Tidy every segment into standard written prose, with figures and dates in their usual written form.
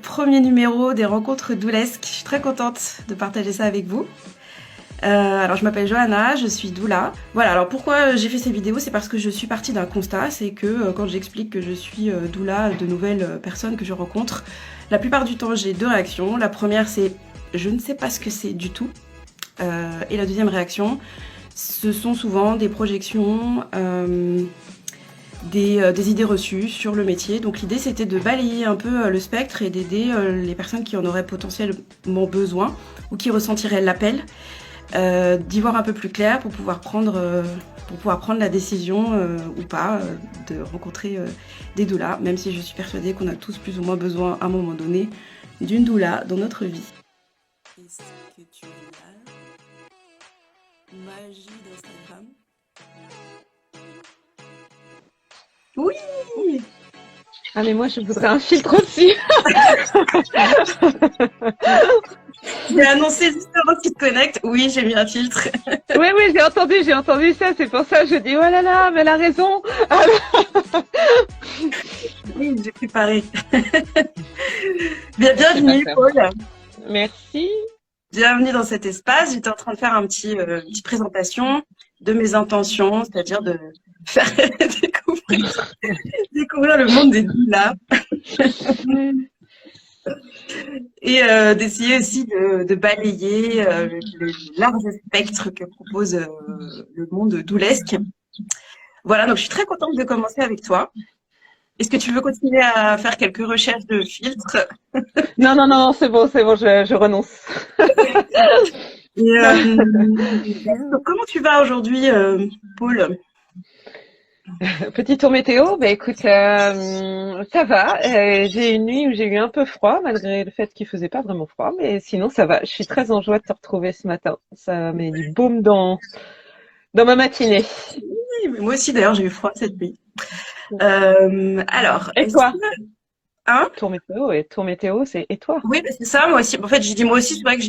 premier numéro des rencontres doulesques. Je suis très contente de partager ça avec vous. Alors je m'appelle Johanna, je suis doula. Voilà, alors pourquoi j'ai fait ces vidéos, c'est parce que je suis partie d'un constat, c'est que quand j'explique que je suis doula de nouvelles personnes que je rencontre, la plupart du temps j'ai deux réactions. La première c'est je ne sais pas ce que c'est du tout. Et la deuxième réaction, ce sont souvent des projections, des idées reçues sur le métier. Donc l'idée c'était de balayer un peu le spectre et d'aider les personnes qui en auraient potentiellement besoin ou qui ressentiraient l'appel, d'y voir un peu plus clair pour pouvoir prendre la décision ou pas de rencontrer des doulas, même si je suis persuadée qu'on a tous plus ou moins besoin à un moment donné d'une doula dans notre vie. Est-ce que tu es là? Magie d'Instagram. Oui. Ah mais moi je voudrais un filtre aussi. J'ai annoncé justement qu'il te connecte. Oui, j'ai mis un filtre. Oui, j'ai entendu ça, c'est pour ça que je dis oh là là, mais elle a raison. Oui, j'ai préparé. Bienvenue, Paul. Merci. Bienvenue dans cet espace. J'étais en train de faire une petite présentation de mes intentions, c'est-à-dire de faire découvrir le monde des doulas. Et d'essayer aussi de balayer le large spectre que propose le monde doulesque. Voilà, donc je suis très contente de commencer avec toi. Est-ce que tu veux continuer à faire quelques recherches de filtres? Non, c'est bon, je renonce. Comment tu vas aujourd'hui, Paul? Petit tour météo, bah écoute, ça va. J'ai une nuit où j'ai eu un peu froid, malgré le fait qu'il faisait pas vraiment froid, mais sinon ça va. Je suis très en joie de te retrouver ce matin. Ça met du baume dans ma matinée. Oui, moi aussi d'ailleurs j'ai eu froid cette nuit. Alors, Et toi? Hein? Tour météo, c'est et toi? Oui, bah, c'est ça, moi aussi. En fait, j'ai dit moi aussi, c'est vrai que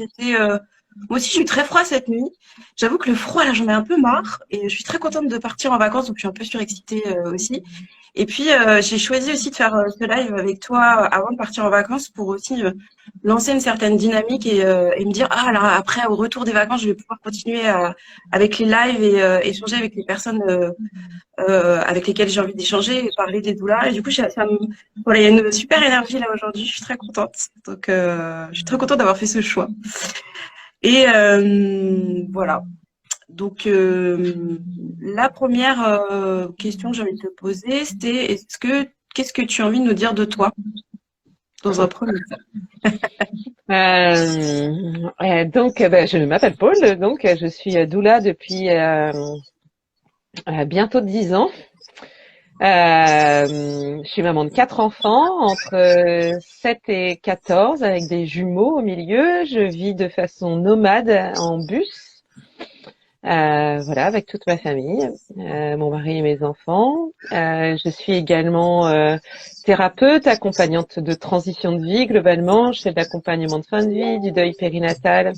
moi aussi, j'ai eu très froid cette nuit. J'avoue que le froid, là, j'en ai un peu marre et je suis très contente de partir en vacances, donc je suis un peu surexcitée aussi. Et puis, j'ai choisi aussi de faire ce live avec toi avant de partir en vacances pour aussi lancer une certaine dynamique et me dire, ah, alors après, au retour des vacances, je vais pouvoir continuer avec les lives et échanger avec les personnes avec lesquelles j'ai envie d'échanger et parler des doulas. Et du coup, voilà, il y a une super énergie là aujourd'hui. Je suis très contente. Donc, je suis très contente d'avoir fait ce choix. Et voilà. Donc, la première question que j'ai envie de te poser, c'était qu'est-ce que tu as envie de nous dire de toi dans un premier temps? Donc, je m'appelle Paul, donc je suis doula depuis bientôt 10 ans. Je suis maman de 4 enfants, entre 7 et 14, avec des jumeaux au milieu. Je vis de façon nomade en bus, voilà, avec toute ma famille, mon mari et mes enfants. Je suis également thérapeute, accompagnante de transition de vie globalement. Je fais de l'accompagnement de fin de vie, du deuil périnatal.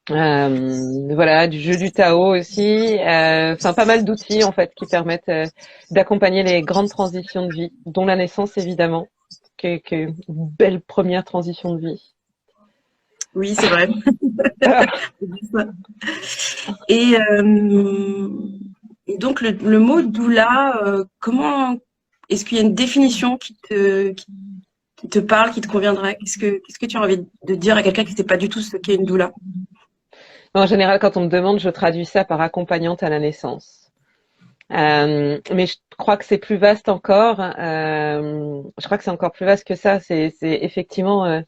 Voilà, du jeu du Tao aussi, enfin pas mal d'outils en fait qui permettent d'accompagner les grandes transitions de vie, dont la naissance évidemment, qui est une belle première transition de vie. Oui, c'est vrai. Et, et donc le mot doula, comment est-ce qu'il y a une définition qui te parle, qui te conviendrait? Qu'est-ce que tu as envie de dire à quelqu'un qui ne sait pas du tout ce qu'est une doula? En général, quand on me demande, je traduis ça par accompagnante à la naissance. Mais je crois que c'est plus vaste encore. Je crois que c'est encore plus vaste que ça. C'est effectivement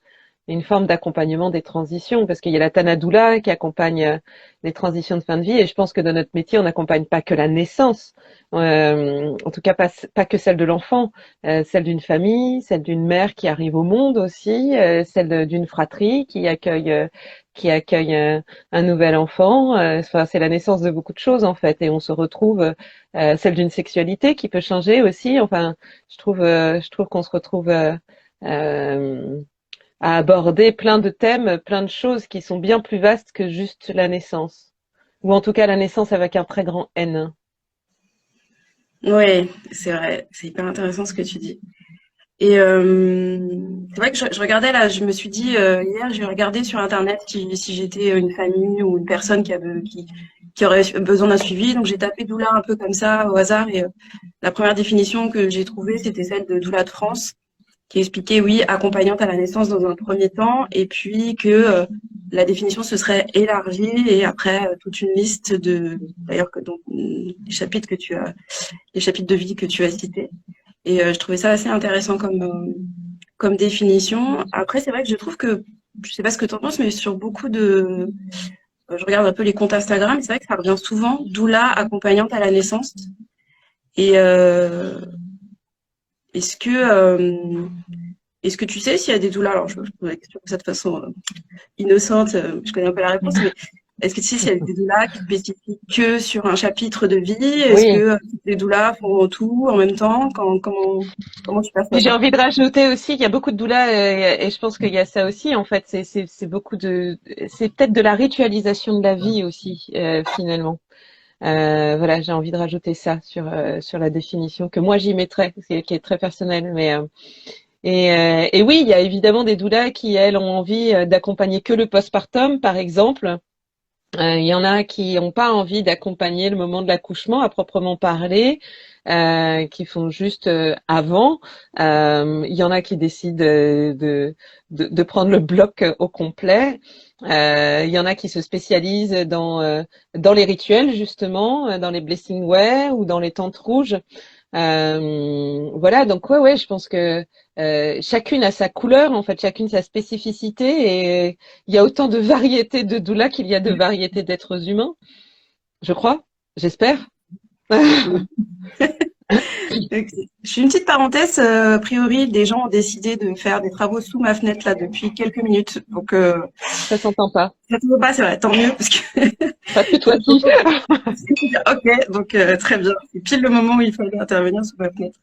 une forme d'accompagnement des transitions, parce qu'il y a la Tanadoula qui accompagne les transitions de fin de vie, et je pense que dans notre métier, on n'accompagne pas que la naissance, en tout cas pas que celle de l'enfant, celle d'une famille, celle d'une mère qui arrive au monde aussi, celle d'une fratrie qui accueille un nouvel enfant. Enfin, c'est la naissance de beaucoup de choses en fait, et on se retrouve celle d'une sexualité qui peut changer aussi. Enfin, je trouve qu'on se retrouve à aborder plein de thèmes, plein de choses qui sont bien plus vastes que juste la naissance. Ou en tout cas la naissance avec un très grand N. Oui, c'est vrai, c'est hyper intéressant ce que tu dis. Et c'est vrai que je regardais là, je me suis dit hier, je vais regarder sur Internet si j'étais une famille ou une personne qui aurait besoin d'un suivi. Donc j'ai tapé doula un peu comme ça au hasard et la première définition que j'ai trouvée, c'était celle de Doula de France, qui expliquait, oui, accompagnante à la naissance dans un premier temps, et puis que la définition se serait élargie et après toute une liste d'ailleurs que donc les chapitres de vie que tu as cités. Et je trouvais ça assez intéressant comme définition. Après, c'est vrai que je trouve que, je sais pas ce que tu en penses, mais sur beaucoup je regarde un peu les comptes Instagram, c'est vrai que ça revient souvent, doula accompagnante à la naissance. Et est-ce que, euh, est-ce que tu sais s'il y a des doulas, alors je pose la question comme ça de façon innocente, je connais un peu la réponse, mais est-ce que tu sais s'il y a des doulas qui spécifient que sur un chapitre de vie? Est-ce que Oui. les doulas font tout en même temps? Comment tu passes Puis j'ai ça? envie de rajouter aussi qu'il y a beaucoup de doulas et je pense qu'il y a ça aussi en fait. C'est beaucoup de, c'est peut-être de la ritualisation de la vie aussi finalement. Voilà, j'ai envie de rajouter ça sur la définition que moi j'y mettrais, qui est très personnelle. Et oui, il y a évidemment des doulas qui elles ont envie d'accompagner que le postpartum, par exemple. Il y en a qui n'ont pas envie d'accompagner le moment de l'accouchement à proprement parler, qui font juste avant. Il y en a qui décident de prendre le bloc au complet. Il y en a qui se spécialisent dans les rituels justement, dans les blessing way ou dans les tentes rouges. Voilà, donc ouais, je pense que chacune a sa couleur, en fait, chacune sa spécificité, et il y a autant de variétés de doula qu'il y a de variétés d'êtres humains, je crois, j'espère. Je fais une petite parenthèse. A priori, des gens ont décidé de faire des travaux sous ma fenêtre là depuis quelques minutes. Donc, Ça s'entend pas. ça ne vaut pas, c'est vrai, tant mieux parce que Pas que toi si. ok, donc très bien. C'est pile le moment où il fallait intervenir sous ma fenêtre.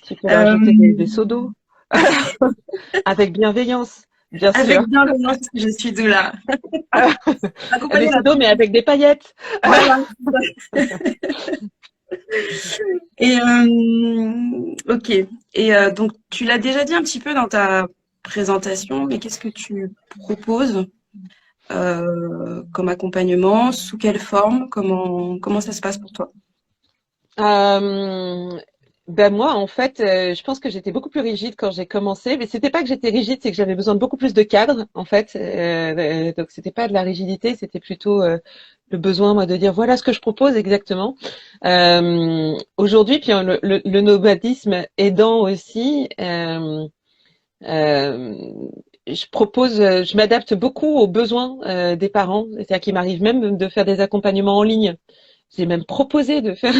Tu peux Euh, rajouter des seaux d'eau avec bienveillance, bien Avec sûr. bienveillance, je suis doula. Des Accompagner seaux la d'eau mais avec des paillettes. voilà. Et ok. Et donc tu l'as déjà dit un petit peu dans ta présentation, mais qu'est-ce que tu proposes comme accompagnement? Sous quelle forme? Comment ça se passe pour toi? Euh, Ben moi, en fait, je pense que j'étais beaucoup plus rigide quand j'ai commencé, mais c'était pas que j'étais rigide, c'est que j'avais besoin de beaucoup plus de cadre, en fait. Donc c'était pas de la rigidité, c'était plutôt le besoin, moi, de dire voilà ce que je propose exactement. Aujourd'hui, puis le nomadisme aidant aussi, euh, je m'adapte beaucoup aux besoins des parents. C'est-à-dire qu'il m'arrive même de faire des accompagnements en ligne. J'ai même proposé de faire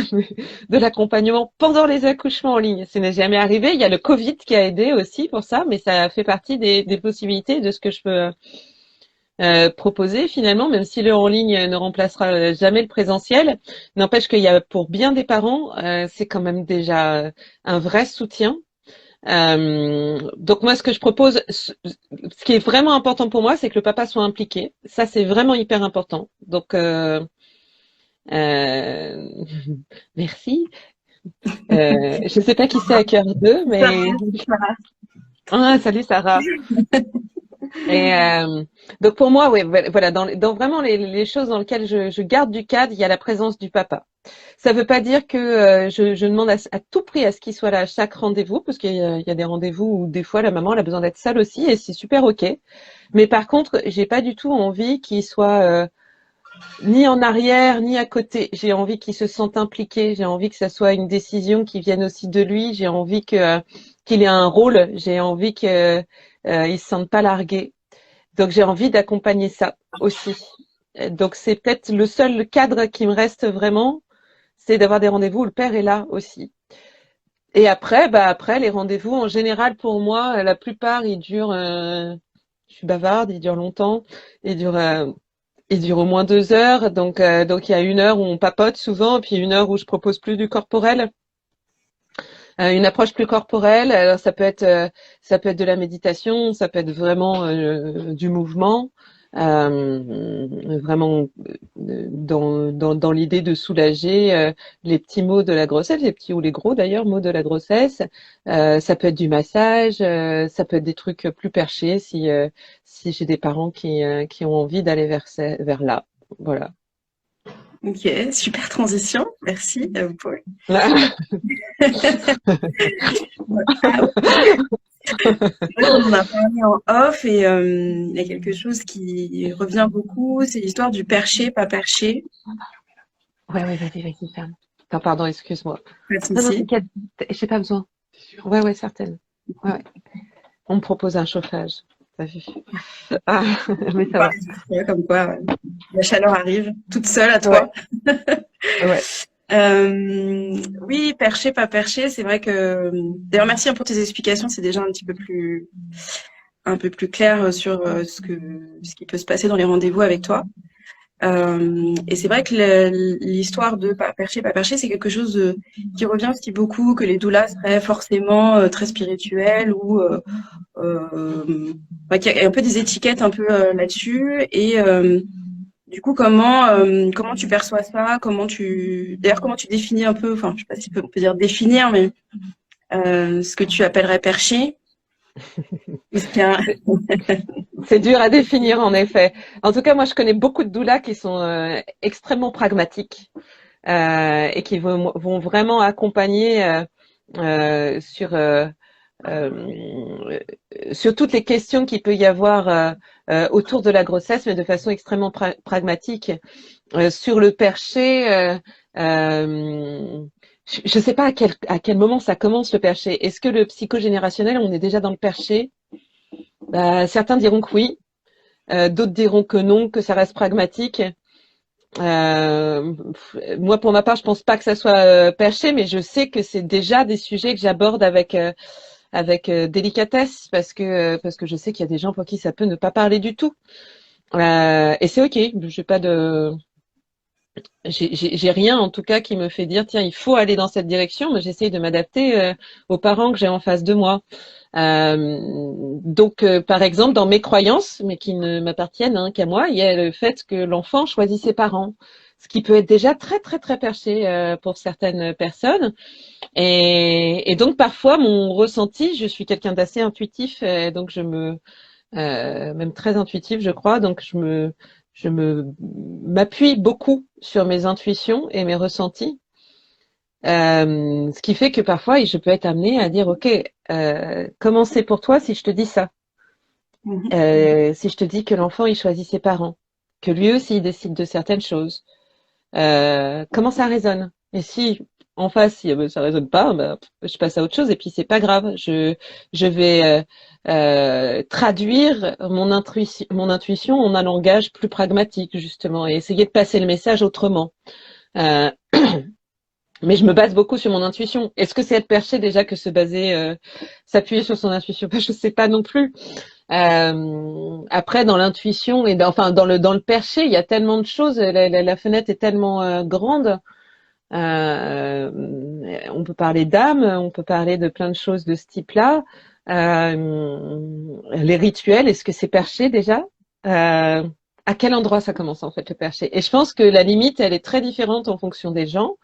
de l'accompagnement pendant les accouchements en ligne. Ça n'est jamais arrivé. Il y a le Covid qui a aidé aussi pour ça, mais ça fait partie des possibilités de ce que je peux proposer finalement, même si le en ligne ne remplacera jamais le présentiel. N'empêche qu'il y a pour bien des parents, c'est quand même déjà un vrai soutien. Donc moi, ce que je propose, ce qui est vraiment important pour moi, c'est que le papa soit impliqué. Ça, c'est vraiment hyper important. Donc euh, merci. Je ne sais pas qui c'est à cœur d'eux, Ça mais va. ah, salut Sarah. Et donc pour moi, oui, voilà, dans vraiment les choses dans lesquelles je garde du cadre, il y a la présence du papa. Ça ne veut pas dire que je demande à tout prix à ce qu'il soit là à chaque rendez-vous, parce qu'il y a des rendez-vous où des fois la maman elle a besoin d'être seule aussi, et c'est super ok. Mais par contre, j'ai pas du tout envie qu'il soit ni en arrière, ni à côté. J'ai envie qu'il se sente impliqué. J'ai envie que ça soit une décision qui vienne aussi de lui. J'ai envie qu'il ait un rôle. J'ai envie qu'il se sente pas largué. Donc j'ai envie d'accompagner ça aussi. Donc c'est peut-être le seul cadre qui me reste vraiment, c'est d'avoir des rendez-vous où le père est là aussi. Et après, après les rendez-vous en général pour moi, la plupart ils durent. Je suis bavarde, ils durent longtemps. Ils durent il dure au moins 2 heures, donc il y a 1 heure où on papote souvent, puis 1 heure où je propose plus du corporel, une approche plus corporelle. Alors ça peut être de la méditation, ça peut être vraiment du mouvement. vraiment dans l'idée de soulager les petits maux de la grossesse, les petits ou les gros d'ailleurs maux de la grossesse. Ça peut être du massage, ça peut être des trucs plus perchés si j'ai des parents qui ont envie d'aller vers là. Voilà. Ok, super transition. Merci, Paul. C'est vrai qu'on en a parlé en off et il y a quelque chose qui revient beaucoup, c'est l'histoire du perché, pas perché. Ouais, ouais, vas-y, ferme. Attends, pardon, excuse-moi. Pas de Non, souci. t'inquiète, j'ai pas besoin. Ouais, ouais, certaine. Ouais, ouais. On me propose un chauffage. T'as vu? Ah, mais ça Pas va. les comme quoi la chaleur arrive toute seule à Ouais, toi. ouais. Oui, perché, pas perché, c'est vrai que. D'ailleurs, merci hein, pour tes explications. C'est déjà un peu plus clair sur ce qui peut se passer dans les rendez-vous avec toi. Et c'est vrai que l'histoire de pas perché, c'est quelque chose qui revient aussi beaucoup, que les doulas seraient forcément très spirituelles ou bah, qu'il y a un peu des étiquettes un peu là-dessus. Et du coup, comment tu perçois ça? D'ailleurs, comment tu définis un peu, enfin, je sais pas si on peut dire définir, mais ce que tu appellerais perché? Est-ce qu'il y a C'est dur à définir, en effet. En tout cas, moi, je connais beaucoup de doulas qui sont extrêmement pragmatiques et qui vont vraiment accompagner euh, sur toutes les questions qu'il peut y avoir autour de la grossesse, mais de façon extrêmement pragmatique. Sur le perché, je ne sais pas à quel moment ça commence le perché. Est-ce que le psychogénérationnel, on est déjà dans le perché? Bah, certains diront que oui, d'autres diront que non, que ça reste pragmatique. Moi, pour ma part, je pense pas que ça soit perché, mais je sais que c'est déjà des sujets que j'aborde avec délicatesse parce que je sais qu'il y a des gens pour qui ça peut ne pas parler du tout. Et c'est ok. J'ai pas de j'ai rien en tout cas qui me fait dire tiens il faut aller dans cette direction, mais j'essaye de m'adapter aux parents que j'ai en face de moi. Donc par exemple dans mes croyances, mais qui ne m'appartiennent qu'à moi, il y a le fait que l'enfant choisit ses parents, ce qui peut être déjà très très très perché pour certaines personnes. Et donc parfois mon ressenti, je suis quelqu'un d'assez intuitif, donc même très intuitif, je crois. Donc je me m'appuie beaucoup sur mes intuitions et mes ressentis, ce qui fait que parfois je peux être amenée à dire ok, comment c'est pour toi si je te dis ça, si je te dis que l'enfant il choisit ses parents, que lui aussi il décide de certaines choses, comment ça résonne? Et si en face, si ça résonne pas, bah, je passe à autre chose et puis c'est pas grave. Je vais traduire mon intuition en un langage plus pragmatique justement et essayer de passer le message autrement. Euh, mais je me base beaucoup sur mon intuition. Est-ce que c'est être perché déjà que se baser, s'appuyer sur son intuition? Je sais pas non plus. Après, dans l'intuition et enfin dans le perché, il y a tellement de choses. La fenêtre est tellement grande. Euh, on peut parler d'âme, on peut parler de plein de choses de ce type-là. Les rituels, est-ce que c'est perché déjà? À quel endroit ça commence en fait le perché? Et je pense que la limite, elle est très différente en fonction des gens.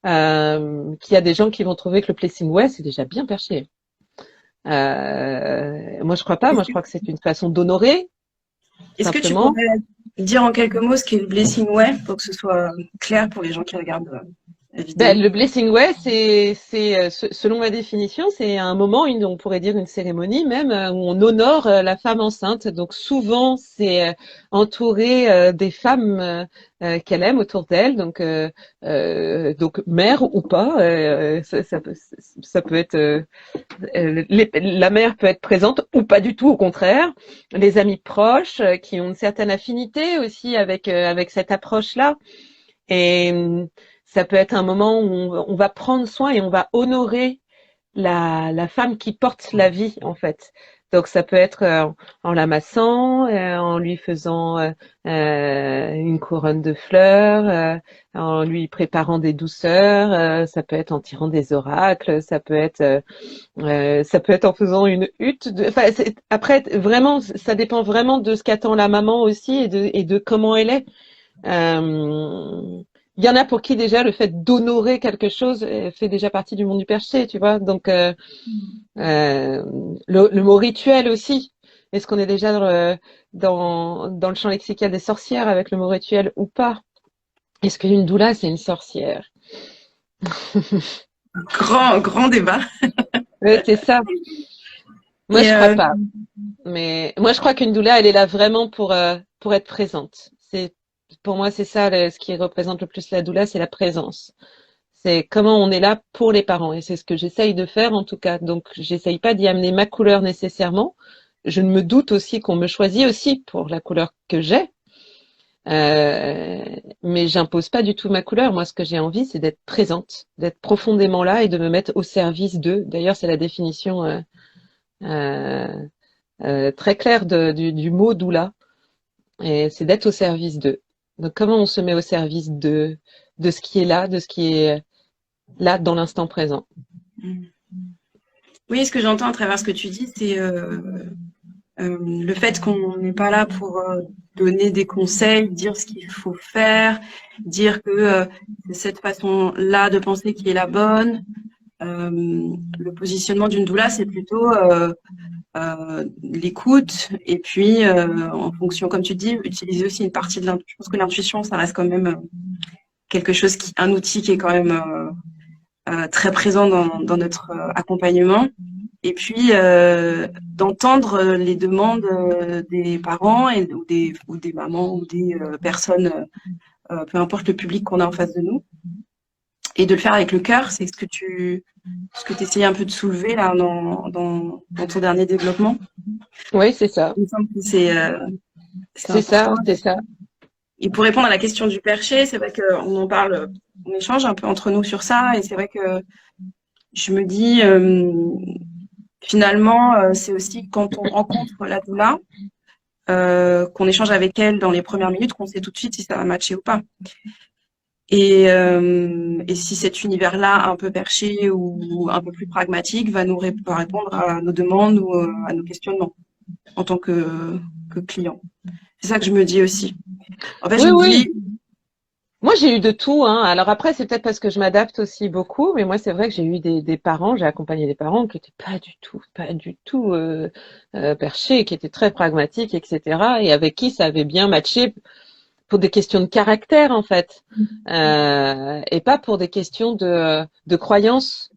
Qu'il y a des gens qui vont trouver que le placing ouais, c'est déjà bien perché. Moi, je crois pas. Moi, je crois que c'est une façon d'honorer Est-ce que tu simplement. pourrais dire en quelques mots ce qu'est le blessing way pour que ce soit clair pour les gens qui regardent la vidéo? Ben, le blessing way, selon ma définition, c'est un moment, on pourrait dire une cérémonie même, où on honore la femme enceinte. Donc souvent, c'est entouré des femmes qu'elle aime autour d'elle, donc mère ou pas. Ça peut être la mère peut être présente ou pas du tout, au contraire. Les amis proches qui ont une certaine affinité aussi avec cette approche-là. Et ça peut être un moment où on va prendre soin et on va honorer la femme qui porte la vie, en fait. Donc ça peut être en l'amassant, en lui faisant une couronne de fleurs, en lui préparant des douceurs, ça peut être en tirant des oracles, ça peut être en faisant une hutte. Enfin, après, vraiment, ça dépend vraiment de ce qu'attend la maman aussi et de comment elle est. Euh, Il y en a pour qui déjà le fait d'honorer quelque chose fait déjà partie du monde du perché, tu vois. Donc euh, le mot rituel aussi. Est-ce qu'on est déjà dans le champ lexical des sorcières avec le mot rituel ou pas? Est-ce qu'une doula c'est une sorcière? Grand débat. Ouais, c'est ça. Moi Et je crois pas. Mais moi, je crois qu'une doula, elle est là vraiment pour être présente. Pour moi, c'est ça, ce qui représente le plus la doula, c'est la présence. C'est comment on est là pour les parents. Et c'est ce que j'essaye de faire, en tout cas. Donc, j'essaye pas d'y amener ma couleur nécessairement. Je me doute aussi qu'on me choisit aussi pour la couleur que j'ai. Mais j'impose pas du tout ma couleur. Moi, ce que j'ai envie, c'est d'être présente, d'être profondément là et de me mettre au service d'eux. D'ailleurs, c'est la définition, euh, très claire du mot doula. Et c'est d'être au service d'eux. Donc, comment on se met au service de ce qui est là, de ce qui est là dans l'instant présent. oui, ce que j'entends à travers ce que tu dis, c'est le fait qu'on n'est pas là pour donner des conseils, dire ce qu'il faut faire, dire que c'est cette façon-là de penser qui est la bonne. Le positionnement d'une doula, c'est plutôt l'écoute et puis en fonction, comme tu dis, utiliser aussi une partie de l'intuition. Je pense que l'intuition, ça reste quand même quelque chose un outil qui est quand même très présent dans notre accompagnement. Et puis d'entendre les demandes des parents ou des mamans ou des personnes, peu importe le public qu'on a en face de nous, et de le faire avec le cœur. C'est ce que tu essayais un peu de soulever là dans ton dernier développement. Oui, c'est ça. Il me semble que c'est C'est ça, important. c'est ça. Et pour répondre à la question du perché, c'est vrai qu'on en parle, on échange un peu entre nous sur ça, et c'est vrai que je me dis finalement, c'est aussi quand on rencontre la doula, qu'on échange avec elle dans les premières minutes, qu'on sait tout de suite si ça va matcher ou pas. Et si cet univers-là, un peu perché ou un peu plus pragmatique, va répondre à nos demandes ou à nos questionnements en tant que client. C'est ça que je me dis aussi. En fait, je Oui, me oui. dis, Moi, j'ai eu de tout, hein. Alors après, c'est peut-être parce que je m'adapte aussi beaucoup, mais moi, c'est vrai que j'ai eu des parents, j'ai accompagné des parents qui étaient pas du tout perchés, qui étaient très pragmatiques, etc. Et avec qui ça avait bien matché pour des questions de caractère, en fait, et pas pour des questions de croyance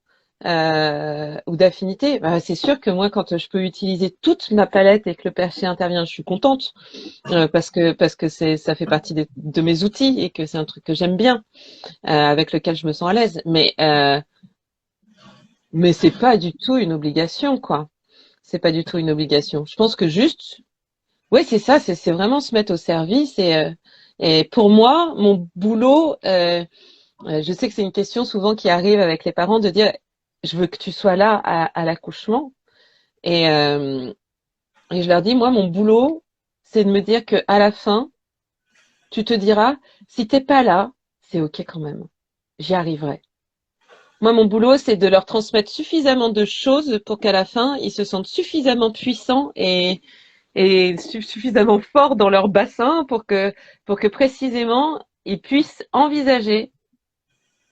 ou d'affinité. Bah, c'est sûr que moi, quand je peux utiliser toute ma palette et que le perché intervient, je suis contente parce que ça fait partie de mes outils et que c'est un truc que j'aime bien, avec lequel je me sens à l'aise. Mais c'est pas du tout une obligation, quoi. C'est pas du tout une obligation. Je pense que juste, oui, c'est ça, c'est vraiment se mettre au service et pour moi, mon boulot, je sais que c'est une question souvent qui arrive avec les parents de dire, je veux que tu sois là à l'accouchement et, euh, et je leur dis, moi, mon boulot, c'est de me dire que à la fin, tu te diras, si t'es pas là, c'est ok quand même. J'y arriverai. Moi, mon boulot, c'est de leur transmettre suffisamment de choses pour qu'à la fin, ils se sentent suffisamment puissants et suffisamment forts dans leur bassin pour que précisément, ils puissent envisager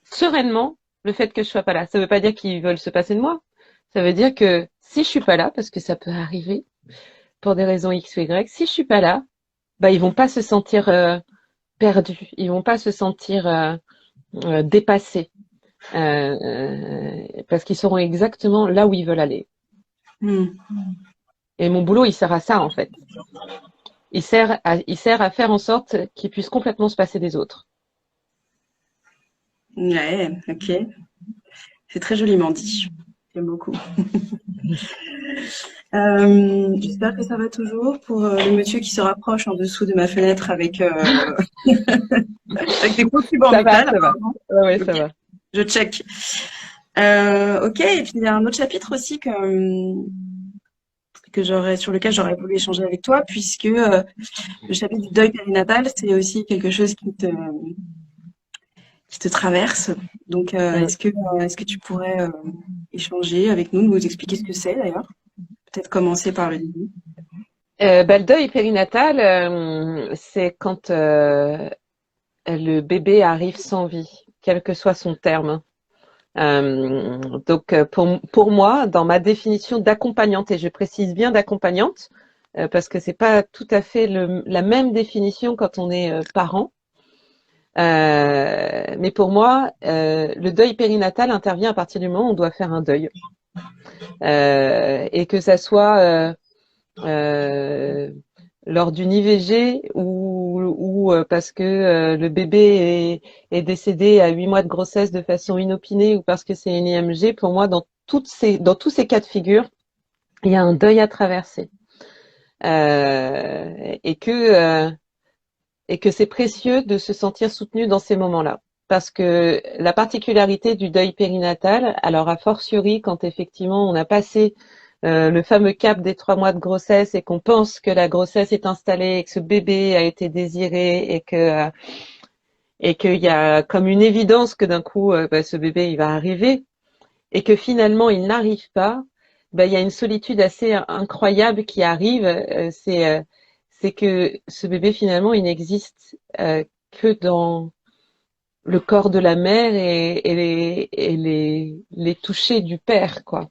sereinement le fait que je sois pas là. Ça veut pas dire qu'ils veulent se passer de moi. Ça veut dire que si je suis pas là, parce que ça peut arriver pour des raisons X ou Y, si je suis pas là, bah, ils vont pas se sentir perdus. Ils vont pas se sentir dépassés. Parce qu'ils sauront exactement là où ils veulent aller. Et mon boulot, il sert à ça, en fait. Il sert à faire en sorte qu'ils puissent complètement se passer des autres. ouais, ok, c'est très joliment dit. J'aime beaucoup. J'espère que ça va toujours pour le monsieur qui se rapproche en dessous de ma fenêtre avec, avec des gros cubes en Ça va, métal. ça va. Ouais, Ok, ça va. je check. Ok, et puis il y a un autre chapitre aussi sur lequel j'aurais voulu échanger avec toi, puisque le chapitre du deuil périnatal, c'est aussi quelque chose qui te traverse. Donc, Mm. est-ce que tu pourrais échanger avec nous, nous expliquer ce que c'est d'ailleurs? Peut-être commencer par le début. Le deuil périnatal, c'est quand le bébé arrive sans vie, quel que soit son terme. Donc pour moi, dans ma définition d'accompagnante, et je précise bien d'accompagnante, parce que c'est pas tout à fait la même définition quand on est parent. Mais pour moi, le deuil périnatal intervient à partir du moment où on doit faire un deuil, et que ça soit euh, lors d'une IVG ou parce que le bébé est décédé à 8 mois de grossesse de façon inopinée ou parce que c'est une IMG, pour moi, dans tous ces cas de figure, il y a un deuil à traverser. Euh, et que, euh, et que c'est précieux de se sentir soutenu dans ces moments-là. Parce que la particularité du deuil périnatal, alors a fortiori quand effectivement on a passé le fameux cap des 3 mois de grossesse et qu'on pense que la grossesse est installée et que ce bébé a été désiré et qu'il y a comme une évidence que d'un coup ce bébé il va arriver et que finalement il n'arrive pas, il y a une solitude assez incroyable qui arrive. C'est que ce bébé finalement il n'existe que dans le corps de la mère et les touchés du père, quoi.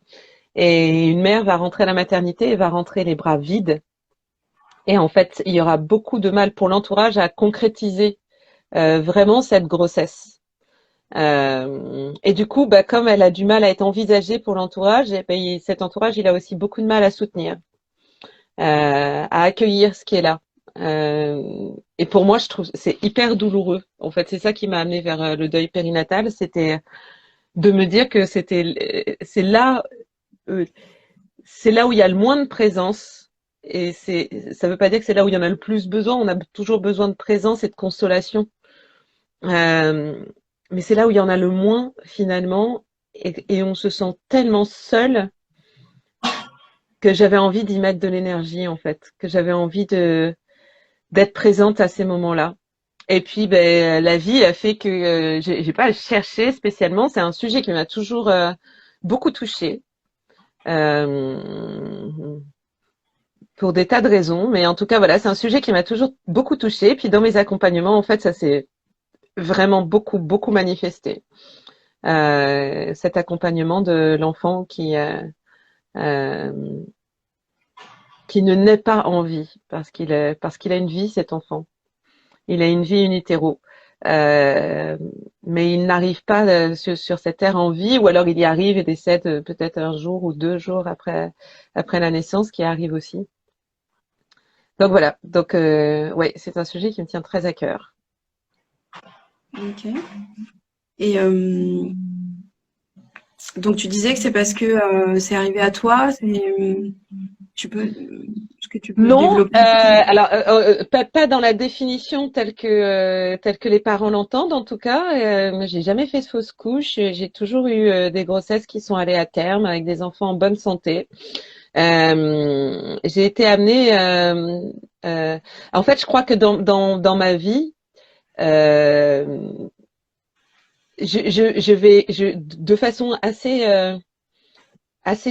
Et une mère va rentrer à la maternité et va rentrer les bras vides. Et en fait, il y aura beaucoup de mal pour l'entourage à concrétiser vraiment cette grossesse. Et du coup, comme elle a du mal à être envisagée pour l'entourage, cet entourage, il a aussi beaucoup de mal à soutenir, à accueillir ce qui est là. Et pour moi, je trouve c'est hyper douloureux. En fait, c'est ça qui m'a amené vers le deuil périnatal, c'était de me dire que euh, c'est là où il y a le moins de présence. Et ça veut pas dire que c'est là où il y en a le plus besoin. On a toujours besoin de présence et de consolation. Euh, mais c'est là où il y en a le moins finalement. Et on se sent tellement seul que j'avais envie d'y mettre de l'énergie en fait, que j'avais envie d'être présente à ces moments-là. Et puis la vie a fait que j'ai pas cherché spécialement. C'est un sujet qui m'a toujours beaucoup touchée. Euh, pour des tas de raisons, mais en tout cas voilà, c'est un sujet qui m'a toujours beaucoup touchée. Puis dans mes accompagnements, en fait, ça s'est vraiment beaucoup manifesté. Cet accompagnement de l'enfant euh, qui ne naît pas en vie parce qu'il a une vie, cet enfant. Il a une vie in utero. Euh, mais il n'arrive pas sur cette terre en vie, ou alors il y arrive et décède peut-être un jour ou 2 jours après la naissance, qui arrive aussi. Donc voilà, donc ouais, c'est un sujet qui me tient très à cœur. Ok. Et donc tu disais que c'est parce que c'est arrivé à toi. Est-ce que tu peux Non, développer? alors pas dans la définition telle que les parents l'entendent en tout cas. Moi, j'ai jamais fait de fausse couche. J'ai toujours eu des grossesses qui sont allées à terme avec des enfants en bonne santé. J'ai été amenée. Euh, En fait, je crois que dans ma vie, euh, de façon assez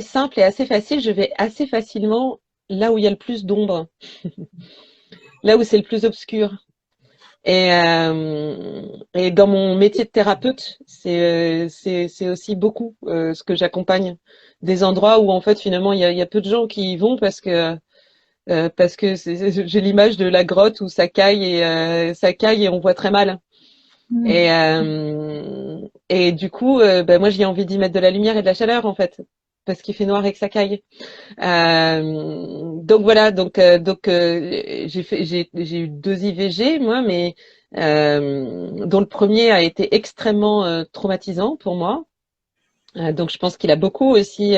simple et assez facile, je vais assez facilement là où il y a le plus d'ombre, là où c'est le plus obscur. Et dans mon métier de thérapeute, c'est aussi beaucoup ce que j'accompagne, des endroits où en fait finalement il y a peu de gens qui y vont parce que j'ai l'image de la grotte où ça caille et on voit très mal. Et du coup, moi j'ai envie d'y mettre de la lumière et de la chaleur en fait, parce qu'il fait noir et que ça caille. Donc voilà, j'ai eu 2 IVG moi, mais dont le premier a été extrêmement traumatisant pour moi. Donc je pense qu'il a beaucoup aussi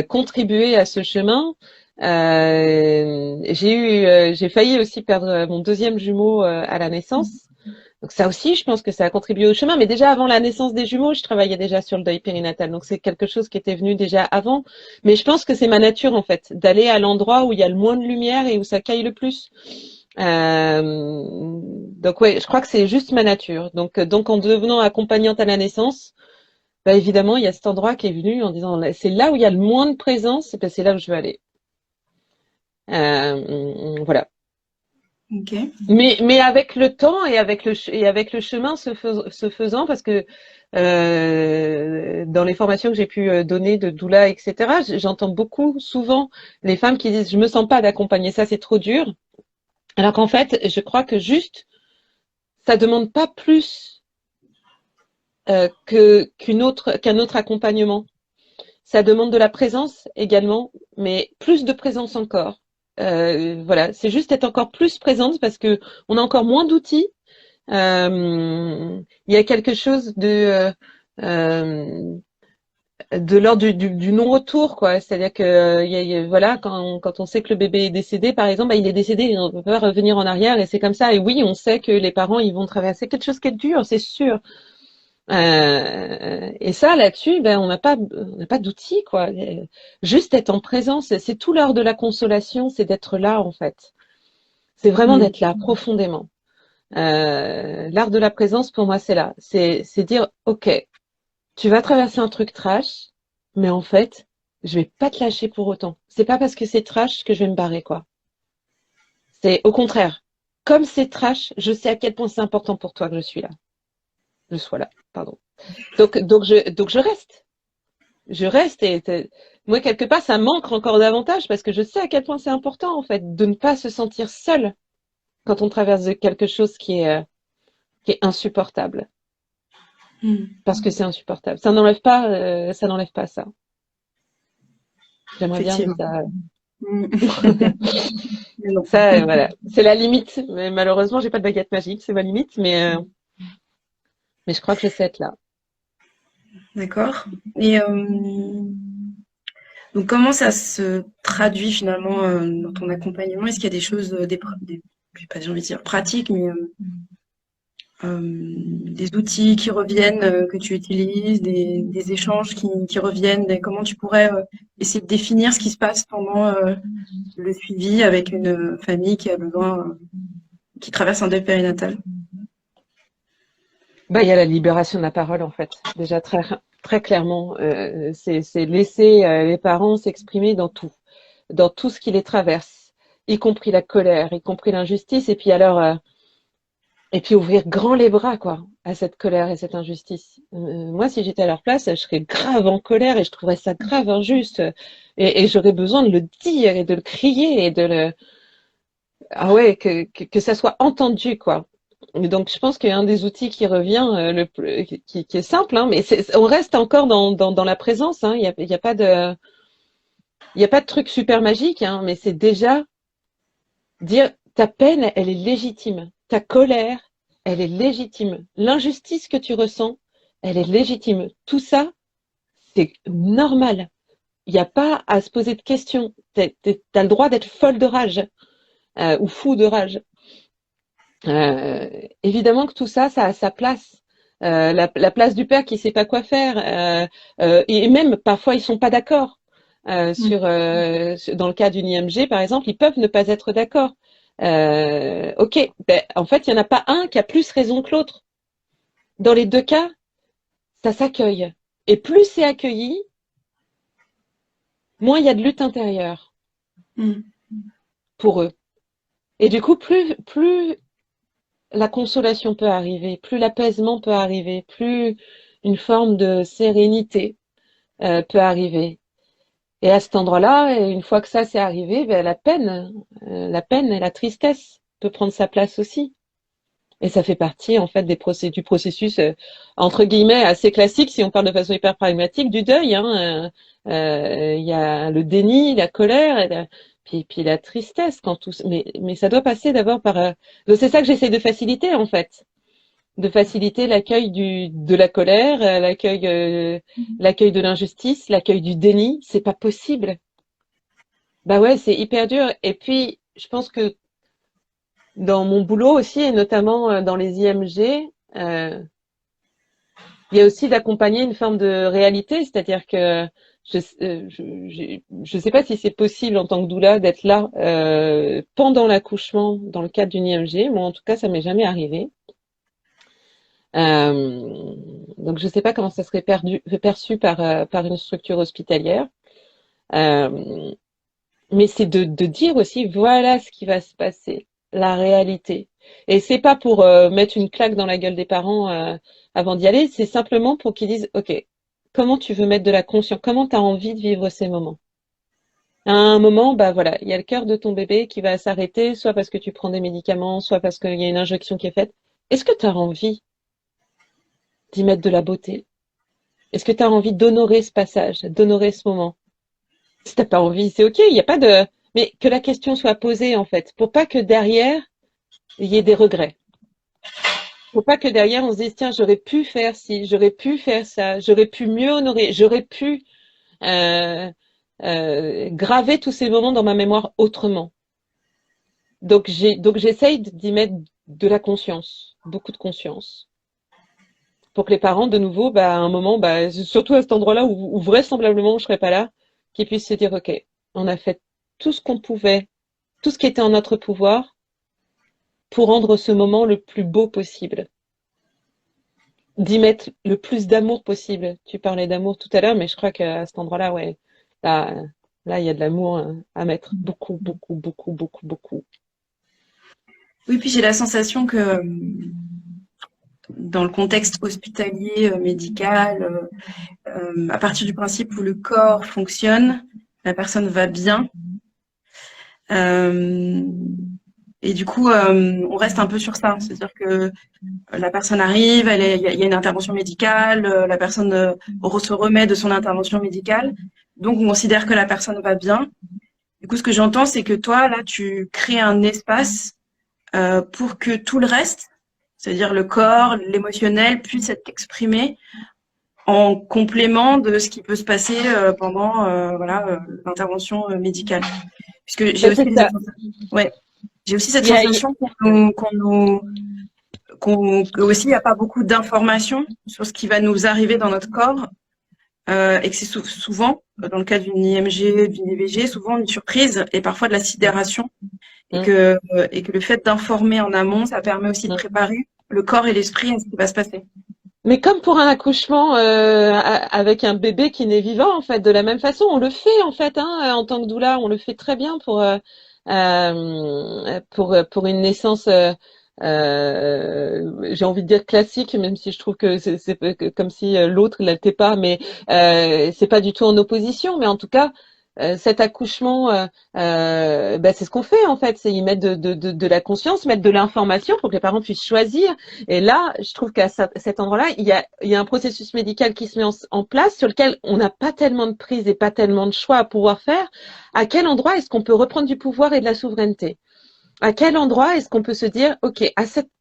contribué à ce chemin. J'ai failli aussi perdre mon deuxième jumeau à la naissance. Donc ça aussi, je pense que ça a contribué au chemin. Mais déjà avant la naissance des jumeaux, je travaillais déjà sur le deuil périnatal. Donc c'est quelque chose qui était venu déjà avant. Mais je pense que c'est ma nature en fait, d'aller à l'endroit où il y a le moins de lumière et où ça caille le plus. Donc ouais, je crois que c'est juste ma nature. Donc en devenant accompagnante à la naissance, bah évidemment, il y a cet endroit qui est venu en disant c'est là où il y a le moins de présence, et ben c'est là où je veux aller. Voilà. Ok. Mais avec le temps et avec le chemin se faisant, parce que dans les formations que j'ai pu donner de doula, etc., j'entends beaucoup, souvent, les femmes qui disent je me sens pas d'accompagner ça, c'est trop dur. Alors qu'en fait, je crois que juste ça demande pas plus qu'un autre accompagnement. Ça demande de la présence également, mais plus de présence encore. Voilà, c'est juste être encore plus présente parce que on a encore moins d'outils. Il y a quelque chose de l'ordre du non-retour, quoi. C'est-à-dire que voilà, quand on sait que le bébé est décédé, par exemple, bah, il est décédé, on ne peut pas revenir en arrière et c'est comme ça. Et oui, on sait que les parents ils vont traverser quelque chose qui est dur, c'est sûr. Et ça, là-dessus, ben, on n'a pas d'outils, quoi. Juste être en présence, c'est tout l'art de la consolation, c'est d'être là, en fait. C'est vraiment Mm. d'être là, profondément. L'art de la présence, pour moi, c'est là. C'est dire, OK, tu vas traverser un truc trash, mais en fait, je vais pas te lâcher pour autant. C'est pas parce que c'est trash que je vais me barrer, quoi. C'est au contraire. Comme c'est trash, je sais à quel point c'est important pour toi que je suis là. Je sois là, pardon. Donc je reste. Je reste moi quelque part ça me manque encore davantage parce que je sais à quel point c'est important en fait de ne pas se sentir seul quand on traverse quelque chose qui est insupportable Mm. parce que c'est insupportable. Ça n'enlève pas ça. J'aimerais bien que Effectivement. ça Mm. Mais non. ça voilà, c'est la limite mais malheureusement j'ai pas de baguette magique, c'est ma limite mais je crois que je sais être là. D'accord. Et donc, comment ça se traduit finalement dans ton accompagnement? Est-ce qu'il y a des choses, je sais pas, j'ai envie de dire pratiques, mais des outils qui reviennent, que tu utilises, des échanges qui reviennent, comment tu pourrais essayer de définir ce qui se passe pendant le suivi avec une famille qui a besoin, qui traverse un deuil périnatal? Bah, il y a la libération de la parole, en fait. Déjà, très clairement, c'est laisser les parents s'exprimer dans tout ce qui les traverse, y compris la colère, y compris l'injustice, et puis ouvrir grand les bras, quoi, à cette colère et cette injustice. Moi, si j'étais à leur place, je serais grave en colère et je trouverais ça grave injuste, et j'aurais besoin de le dire et de le crier et ah ouais, que ça soit entendu, quoi. Donc, je pense qu'il y a un des outils qui revient, qui est simple, hein, mais on reste encore dans la présence. Hein, il y a pas de, il y a pas de truc super magique, hein, mais c'est déjà dire ta peine, elle est légitime, ta colère, elle est légitime, l'injustice que tu ressens, elle est légitime. Tout ça, c'est normal. Il n'y a pas à se poser de questions. T'as le droit d'être folle de rage ou fou de rage. Évidemment que tout ça, ça a sa place. La place du père qui sait pas quoi faire, et même parfois ils sont pas d'accord Mm. dans le cas d'une IMG par exemple, ils peuvent ne pas être d'accord. Ok, ben, en fait il y en a pas un qui a plus raison que l'autre. Dans les deux cas, ça s'accueille. Et plus c'est accueilli, moins il y a de lutte intérieure Mm. pour eux. Et du coup, plus la consolation peut arriver, plus l'apaisement peut arriver, plus une forme de sérénité peut arriver. Et à cet endroit-là, une fois que ça c'est arrivé, ben, la peine et la tristesse peut prendre sa place aussi. Et ça fait partie en fait du processus entre guillemets assez classique, si on parle de façon hyper pragmatique, du deuil. Hein. Il y a le déni, la colère, puis la tristesse quand tout. Mais ça doit passer d'abord par. Donc c'est ça que j'essaie de faciliter en fait, de faciliter l'accueil de la colère, l'accueil de l'injustice, l'accueil du déni. C'est pas possible. Bah ouais, c'est hyper dur. Et puis je pense que dans mon boulot aussi, et notamment dans les IMG, il y a aussi d'accompagner une forme de réalité, c'est-à-dire que je sais pas si c'est possible en tant que doula d'être là pendant l'accouchement dans le cadre d'une IMG. Moi, en tout cas, ça m'est jamais arrivé. Euh, donc, je sais pas comment ça serait perçu par une structure hospitalière. Euh, mais c'est de dire aussi, voilà ce qui va se passer, la réalité. Et c'est pas pour mettre une claque dans la gueule des parents avant d'y aller, c'est simplement pour qu'ils disent, OK, comment tu veux mettre de la conscience, comment tu as envie de vivre ces moments. À un moment, bah voilà, il y a le cœur de ton bébé qui va s'arrêter, soit parce que tu prends des médicaments, soit parce qu'il y a une injection qui est faite. Est-ce que tu as envie d'y mettre de la beauté? Est-ce que tu as envie d'honorer ce passage, d'honorer ce moment? Si t'as pas envie, c'est ok, il n'y a pas de. Mais que la question soit posée, en fait, pour pas que derrière, il y ait des regrets. Pour pas que derrière, on se dise, tiens, j'aurais pu faire ci, j'aurais pu faire ça, j'aurais pu mieux honorer, j'aurais pu euh, graver tous ces moments dans ma mémoire autrement. Donc j'essaye d'y mettre de la conscience, beaucoup de conscience, pour que les parents, de nouveau, bah, à un moment, bah, surtout à cet endroit-là où vraisemblablement je serais pas là, qu'ils puissent se dire, ok, on a fait tout ce qu'on pouvait, tout ce qui était en notre pouvoir pour rendre ce moment le plus beau possible, d'y mettre le plus d'amour possible. Tu parlais d'amour tout à l'heure, mais je crois qu'à cet endroit-là, ouais, là, là, il y a de l'amour à mettre, beaucoup, beaucoup, beaucoup, beaucoup, beaucoup. Oui, puis j'ai la sensation que dans le contexte hospitalier, médical, à partir du principe où le corps fonctionne, la personne va bien. Euh, et du coup, on reste un peu sur ça. C'est-à-dire que la personne arrive, il y a une intervention médicale, la personne se remet de son intervention médicale. Donc, on considère que la personne va bien. Du coup, ce que j'entends, c'est que toi, là, tu crées un espace pour que tout le reste, c'est-à-dire le corps, l'émotionnel, puisse être exprimé en complément de ce qui peut se passer pendant l'intervention médicale. Puisque j'ai Ben, aussi c'est ça. ouais, j'ai aussi cette Il y a, il sensation que aussi il n'y a pas beaucoup d'informations sur ce qui va nous arriver dans notre corps et que c'est souvent dans le cas d'une IMG, d'une IVG, souvent une surprise et parfois de la sidération Hum, et que le fait d'informer en amont, ça permet aussi de hum. préparer le corps et l'esprit à ce qui va se passer. Mais comme pour un accouchement avec un bébé qui naît vivant, en fait, de la même façon, on le fait en fait, hein, en tant que doula, on le fait très bien pour une naissance. J'ai envie de dire classique, même si je trouve que c'est comme si l'autre ne l'était pas, mais c'est pas du tout en opposition. Mais en tout cas, cet accouchement, bah, c'est ce qu'on fait en fait, c'est y mettre de la conscience, mettre de l'information pour que les parents puissent choisir. Et là, je trouve qu'à cet endroit-là, il y a un processus médical qui se met en place sur lequel on n'a pas tellement de prise et pas tellement de choix à pouvoir faire. À quel endroit est-ce qu'on peut reprendre du pouvoir et de la souveraineté? À quel endroit est-ce qu'on peut se dire, OK,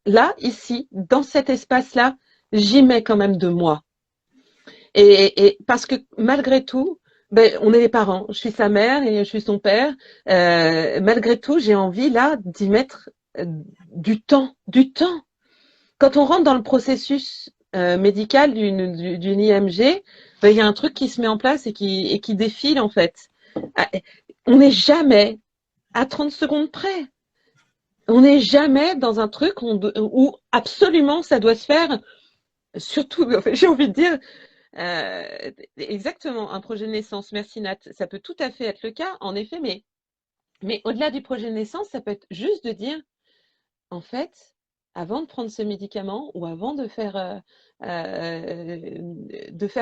là, ici, dans cet espace-là, j'y mets quand même de moi. Et parce que malgré tout, ben, on est les parents. Je suis sa mère et je suis son père. Malgré tout, j'ai envie là d'y mettre du temps, du temps. Quand on rentre dans le processus médical d'une IMG, ben, il y a un truc qui se met en place et qui défile en fait. Ah, on n'est jamais à 30 secondes près. On n'est jamais dans un truc où absolument ça doit se faire, surtout, en fait, j'ai envie de dire, exactement, un projet de naissance. Merci Nat. Ça peut tout à fait être le cas, en effet, mais au-delà du projet de naissance, ça peut être juste de dire, en fait, avant de prendre ce médicament ou avant de faire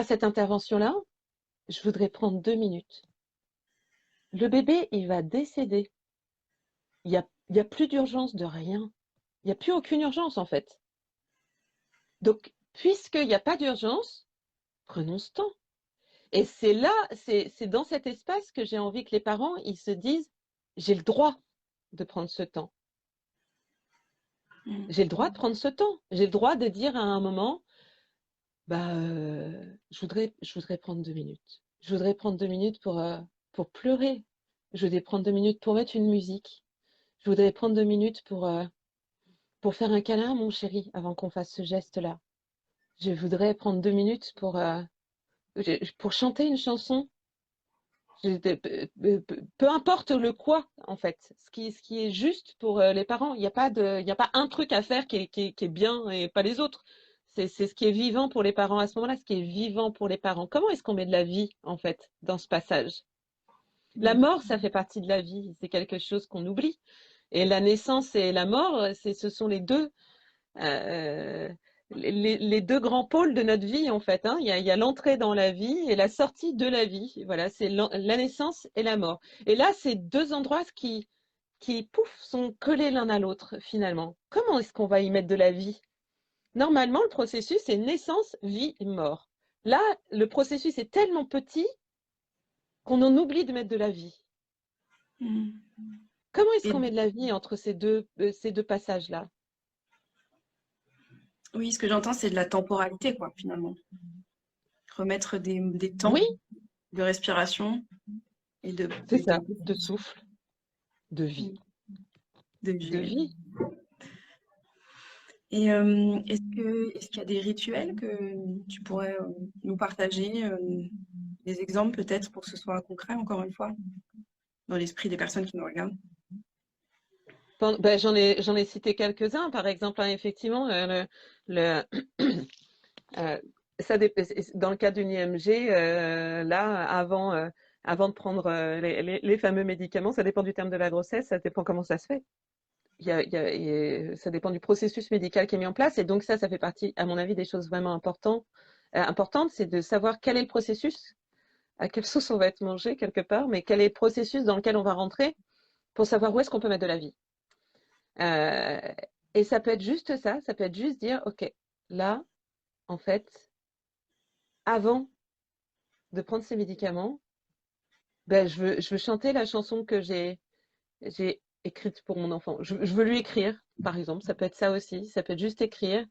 cette intervention-là, je voudrais prendre 2 minutes. Le bébé, il va décéder. Il y a plus d'urgence de rien. Il n'y a plus aucune urgence, en fait. Donc, puisqu'il n'y a pas d'urgence, prenons ce temps. Et c'est là, c'est dans cet espace que j'ai envie que les parents, ils se disent, j'ai le droit de prendre ce temps. J'ai le droit de prendre ce temps. J'ai le droit de dire à un moment, bah, je voudrais prendre 2 minutes. Je voudrais prendre 2 minutes pour pleurer. Je voudrais prendre 2 minutes pour mettre une musique. Je voudrais prendre 2 minutes pour faire un câlin, mon chéri, avant qu'on fasse ce geste-là. Je voudrais prendre 2 minutes pour chanter une chanson. Peu importe le quoi, en fait. Ce qui est juste pour les parents. Il y a pas un truc à faire qui est bien et pas les autres. C'est ce qui est vivant pour les parents à ce moment-là, ce qui est vivant pour les parents. Comment est-ce qu'on met de la vie, en fait, dans ce passage? La Mm. mort, ça fait partie de la vie. C'est quelque chose qu'on oublie. Et la naissance et la mort, ce sont euh, les deux grands pôles de notre vie, en fait. Hein. Il y a l'entrée dans la vie et la sortie de la vie. Voilà, c'est la naissance et la mort. Et là, c'est deux endroits pouf, sont collés l'un à l'autre, finalement. Comment est-ce qu'on va y mettre de la vie? Normalement, le processus, c'est naissance, vie, mort. Là, le processus est tellement petit qu'on en oublie de mettre de la vie. Mm. Comment est-ce Et qu'on met de la vie entre ces deux passages-là? oui, ce que j'entends, c'est de la temporalité, quoi, finalement. Remettre des temps Oui, de respiration et c'est ça, de souffle, de mm, vie, de de vie. vie. Et est-ce qu'il y a des rituels que tu pourrais nous partager, des exemples peut-être pour que ce soit concret, encore une fois, dans l'esprit des personnes qui nous regardent? Ben, j'en ai cité quelques-uns, par exemple, hein, effectivement, le, euh, dans le cas d'une IMG, là, avant de prendre les fameux médicaments, ça dépend du terme de la grossesse, ça dépend comment ça se fait. Ça dépend du processus médical qui est mis en place, et donc ça fait partie, à mon avis, des choses vraiment importantes, c'est de savoir quel est le processus, à quelle sauce on va être mangé quelque part, mais quel est le processus dans lequel on va rentrer pour savoir où est-ce qu'on peut mettre de la vie. Euh, et ça peut être juste ça peut être juste dire, OK, là, en fait, avant de prendre ces médicaments, ben, je veux chanter la chanson que j'ai écrite pour mon enfant. Je veux lui écrire, par exemple. Ça peut être ça aussi. Ça peut être juste écrire.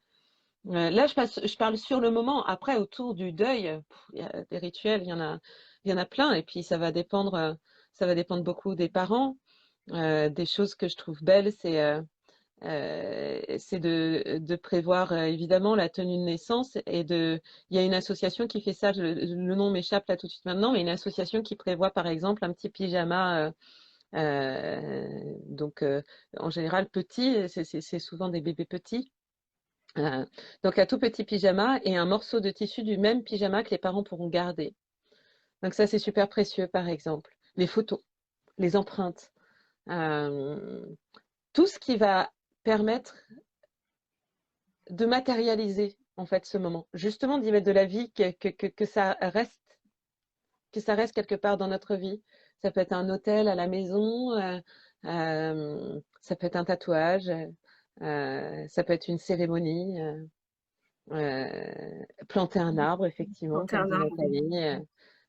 Là, je parle sur le moment. Après, autour du deuil, il y a des rituels, il y en a plein. Et puis, ça va dépendre beaucoup des parents. Des choses que je trouve belles, c'est de prévoir évidemment la tenue de naissance il y a une association qui fait ça, le nom m'échappe là tout de suite maintenant, mais une association qui prévoit par exemple un petit pyjama, donc en général petit, c'est souvent des bébés petits. Euh, donc un tout petit pyjama et un morceau de tissu du même pyjama que les parents pourront garder. Donc ça c'est super précieux par exemple. Les photos, les empreintes, euh, tout ce qui va permettre de matérialiser en fait ce moment, justement d'y mettre de la vie, que ça reste quelque part dans notre vie. Ça peut être un hôtel à la maison, ça peut être un tatouage, ça peut être une cérémonie, planter un arbre effectivement, Planter comme un dit arbre. Nathalie.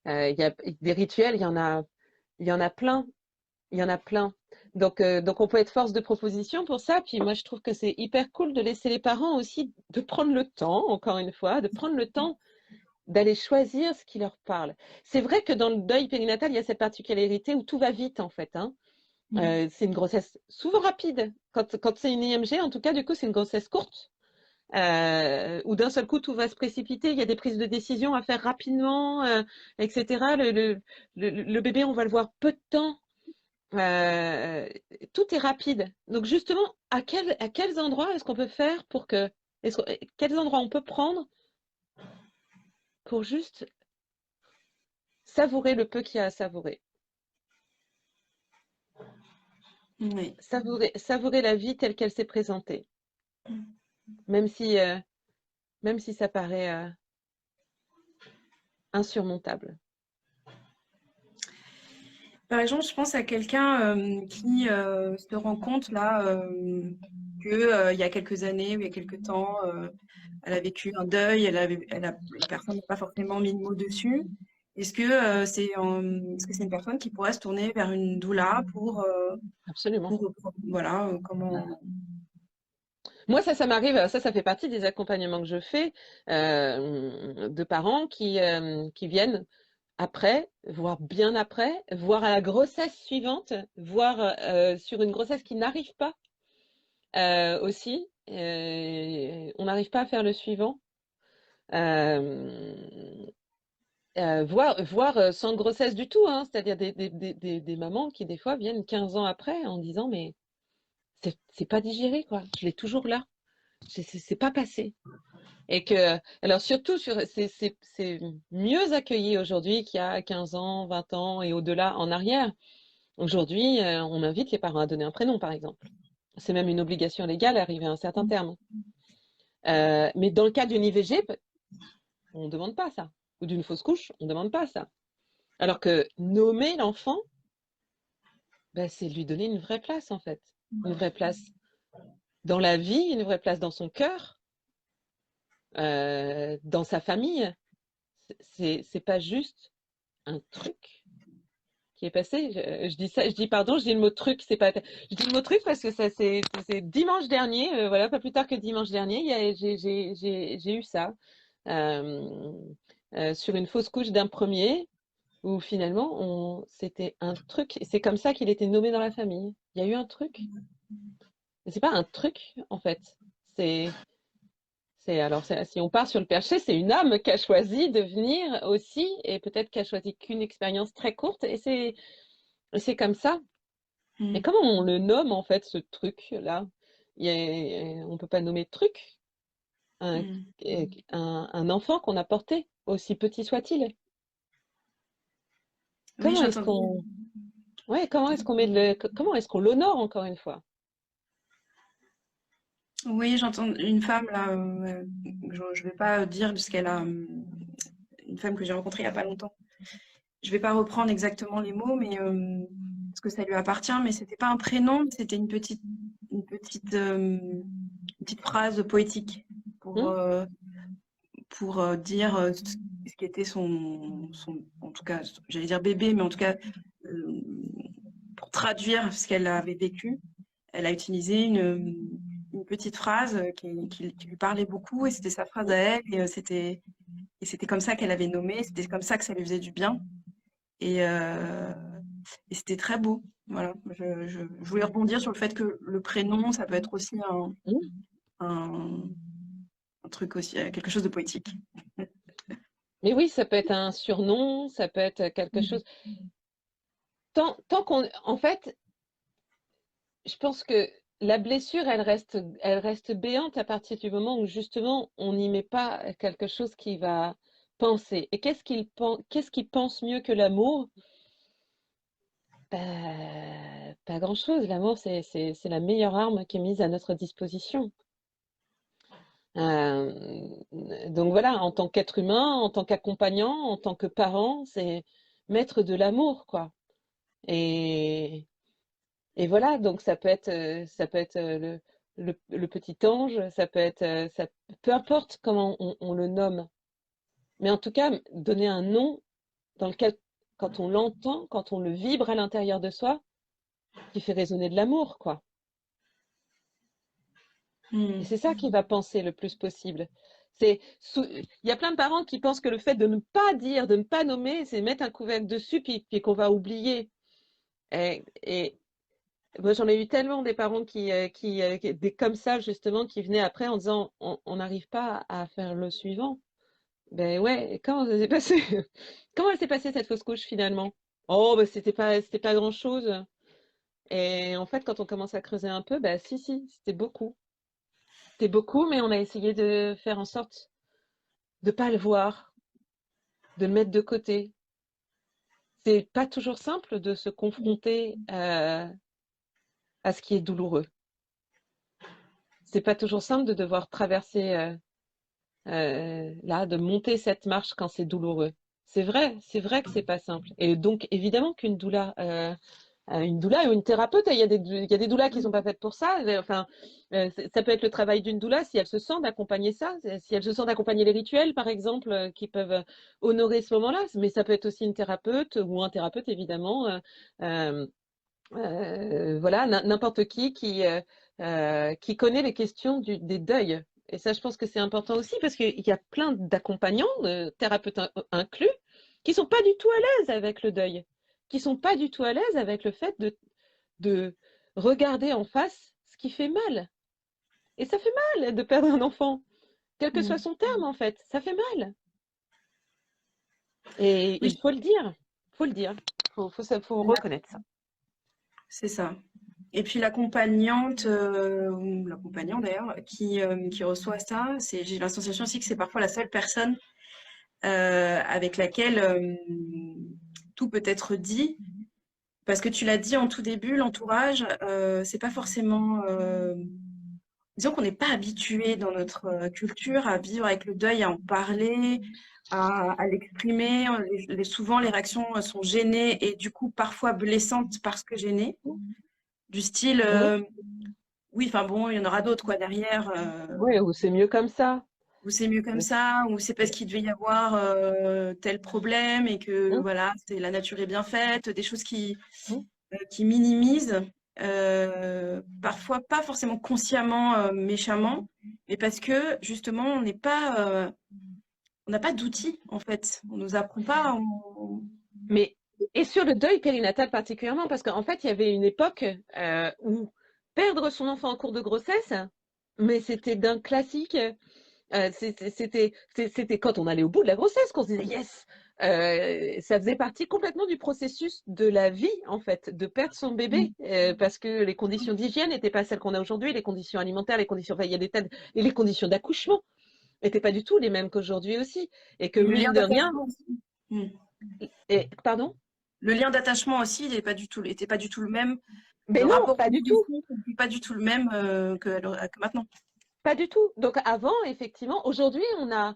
Il y a des rituels, il y en a plein. Il y en a plein. Donc on peut être force de proposition pour ça. Puis moi, je trouve que c'est hyper cool de laisser les parents aussi de prendre le temps, encore une fois, de prendre le temps d'aller choisir ce qui leur parle. C'est vrai que dans le deuil périnatal, il y a cette particularité où tout va vite, en fait. Hein. Mm. C'est une grossesse souvent rapide. Quand c'est une IMG, en tout cas, du coup, c'est une grossesse courte. Où d'un seul coup tout va se précipiter, il y a des prises de décision à faire rapidement, etc. Le bébé, on va le voir peu de temps. Euh, Tout est rapide. Donc justement, à quels endroits est-ce qu'on peut faire quels endroits on peut prendre pour juste savourer le peu qu'il y a à savourer, Oui. savourer la vie telle qu'elle s'est présentée, même si, euh, même si ça paraît insurmontable. Par exemple, je pense à quelqu'un qui se rend compte là que il y a quelques années ou il y a quelques temps, elle a vécu un deuil, la personne n'a pas forcément mis de mots dessus. Est-ce que c'est une personne qui pourrait se tourner vers une doula Absolument. voilà comment. Moi, ça m'arrive, ça fait partie des accompagnements que je fais de parents qui viennent après, voire bien après, voire à la grossesse suivante, voire sur une grossesse qui n'arrive pas. aussi. On n'arrive pas à faire le suivant. Euh, voire sans grossesse du tout, hein, c'est-à-dire des mamans qui des fois viennent 15 ans après en disant mais c'est pas digéré quoi, je l'ai toujours là, c'est pas passé. Et que alors surtout c'est mieux accueilli aujourd'hui qu'il y a 15 ans, 20 ans et au-delà en arrière. Aujourd'hui, on invite les parents à donner un prénom par exemple. C'est même une obligation légale arrivé à un certain terme. Mais dans le cas d'une IVG, on ne demande pas ça. Ou d'une fausse couche, on ne demande pas ça. Alors que nommer l'enfant, ben, c'est lui donner une vraie place, en fait. Une vraie place dans la vie, une vraie place dans son cœur, dans sa famille. C'est pas juste un truc qui est passé. Je dis ça, je dis pardon, je dis le mot truc, c'est pas. Je dis le mot truc parce que ça, c'est dimanche dernier, voilà, pas plus tard que dimanche dernier, j'ai eu ça euh, sur une fausse couche d'un premier. Où finalement, c'était un truc, et c'est comme ça qu'il était nommé dans la famille. Il y a eu un truc. Mais c'est pas un truc, en fait. C'est, si on part sur le perché, c'est une âme qui a choisi de venir aussi, et peut-être qui a choisi qu'une expérience très courte, et c'est comme ça. Et Mm. comment on le nomme, en fait, ce truc-là? On peut pas nommer truc un, Mm. un enfant qu'on a porté, aussi petit soit-il. Oui, Comment est-ce j'entends. qu'on, ouais, comment est-ce qu'on l'honore encore une fois? Oui, j'entends une femme là. Je vais pas dire puisqu'elle a une femme que j'ai rencontrée il y a pas longtemps. Je vais pas reprendre exactement les mots, mais parce que ça lui appartient. Mais c'était pas un prénom, c'était une petite phrase poétique pour Hmm. euh, pour dire ce qui était en tout cas, j'allais dire bébé, mais en tout cas euh, pour traduire ce qu'elle avait vécu. Elle a utilisé une petite phrase qui lui parlait beaucoup et c'était sa phrase à elle et c'était comme ça qu'elle avait nommé, c'était comme ça que ça lui faisait du bien et, euh, et c'était très beau. Voilà, je voulais rebondir sur le fait que le prénom, ça peut être aussi Hmm. un, un truc aussi, quelque chose de poétique. Mais oui, ça peut être un surnom, ça peut être quelque chose. Tant qu'on, en fait, je pense que la blessure, elle reste béante à partir du moment où justement on n'y met pas quelque chose qui va penser. Et qu'est-ce qui pense mieux que l'amour? Pas grand-chose. L'amour, c'est la meilleure arme qui est mise à notre disposition. Donc voilà, en tant qu'être humain, en tant qu'accompagnant, en tant que parent, c'est mettre de l'amour, quoi. Et, et voilà, donc ça peut être le petit ange, ça peut être, peu importe comment on le nomme. Mais en tout cas, donner un nom dans lequel, quand on l'entend, quand on le vibre à l'intérieur de soi, qui fait résonner de l'amour, quoi. Et c'est Hmm. ça qui va penser le plus possible. Il y a plein de parents qui pensent que le fait de ne pas dire, de ne pas nommer, c'est mettre un couvercle dessus puis qu'on va oublier. Et moi, j'en ai eu tellement des parents des comme ça justement, qui venaient après en disant, on n'arrive pas à faire le suivant. Ben ouais, et comment ça s'est passé? Comment elle s'est passée cette fausse couche finalement? Oh, ben c'était pas grand-chose. Et en fait, quand on commence à creuser un peu, ben si, c'était beaucoup. C'était beaucoup, mais on a essayé de faire en sorte de pas le voir, de le mettre de côté. C'est pas toujours simple de se confronter à ce qui est douloureux. C'est pas toujours simple de devoir traverser là, de monter cette marche quand c'est douloureux. C'est vrai que c'est pas simple. Et donc évidemment une doula ou une thérapeute, il y a des doulas qui sont pas faites pour ça. Enfin, ça peut être le travail d'une doula si elle se sent d'accompagner ça, si elle se sent d'accompagner les rituels, par exemple, qui peuvent honorer ce moment-là. Mais ça peut être aussi une thérapeute ou un thérapeute, évidemment. Euh, voilà, n'importe qui connaît les questions des deuils. Et ça, je pense que c'est important aussi parce qu'il y a plein d'accompagnants, de thérapeutes inclus, qui sont pas du tout à l'aise avec le deuil, qui sont pas du tout à l'aise avec le fait de regarder en face ce qui fait mal. Et ça fait mal de perdre un enfant, quel que soit Mm. son terme en fait, ça fait mal. Et Oui, il faut le dire, faut le dire, faut reconnaître ça. c'est ça. Et puis l'accompagnante, ou l'accompagnant d'ailleurs, qui reçoit ça, j'ai la sensation aussi que c'est parfois la seule personne avec laquelle tout peut être dit. Parce que tu l'as dit en tout début, l'entourage, c'est pas forcément. Disons qu'on n'est pas habitué dans notre culture à vivre avec le deuil, à en parler, à l'exprimer. Souvent, les réactions sont gênées et du coup parfois blessantes parce que gênées. Du style, Oui, oui, enfin bon, il y en aura d'autres quoi derrière. oui, ou c'est mieux comme ça. Ou c'est mieux comme ça, ou c'est parce qu'il devait y avoir tel problème et que Hum, voilà, la nature est bien faite, des choses hum. qui minimisent, parfois pas forcément consciemment, méchamment, mais parce que justement on n'a pas d'outils en fait. On nous apprend pas. Mais et sur le deuil périnatal particulièrement, parce qu'en fait, il y avait une époque où perdre son enfant en cours de grossesse, mais c'était d'un classique. C'était quand on allait au bout de la grossesse qu'on se disait yes. Ça faisait partie complètement du processus de la vie en fait, de perdre son bébé, parce que les conditions d'hygiène n'étaient pas celles qu'on a aujourd'hui, les conditions alimentaires, les conditions, enfin, il y a des tas de, et les conditions d'accouchement n'étaient pas du tout les mêmes qu'aujourd'hui aussi, et que Et le lien mine de rien, d'attachement aussi. Mm. et pardon, Le lien d'attachement aussi, il était pas du tout le même. mais Le non, rapport pas au du tout. bébé n'était pas du tout le même que maintenant. Pas du tout. Donc avant, effectivement, aujourd'hui, on a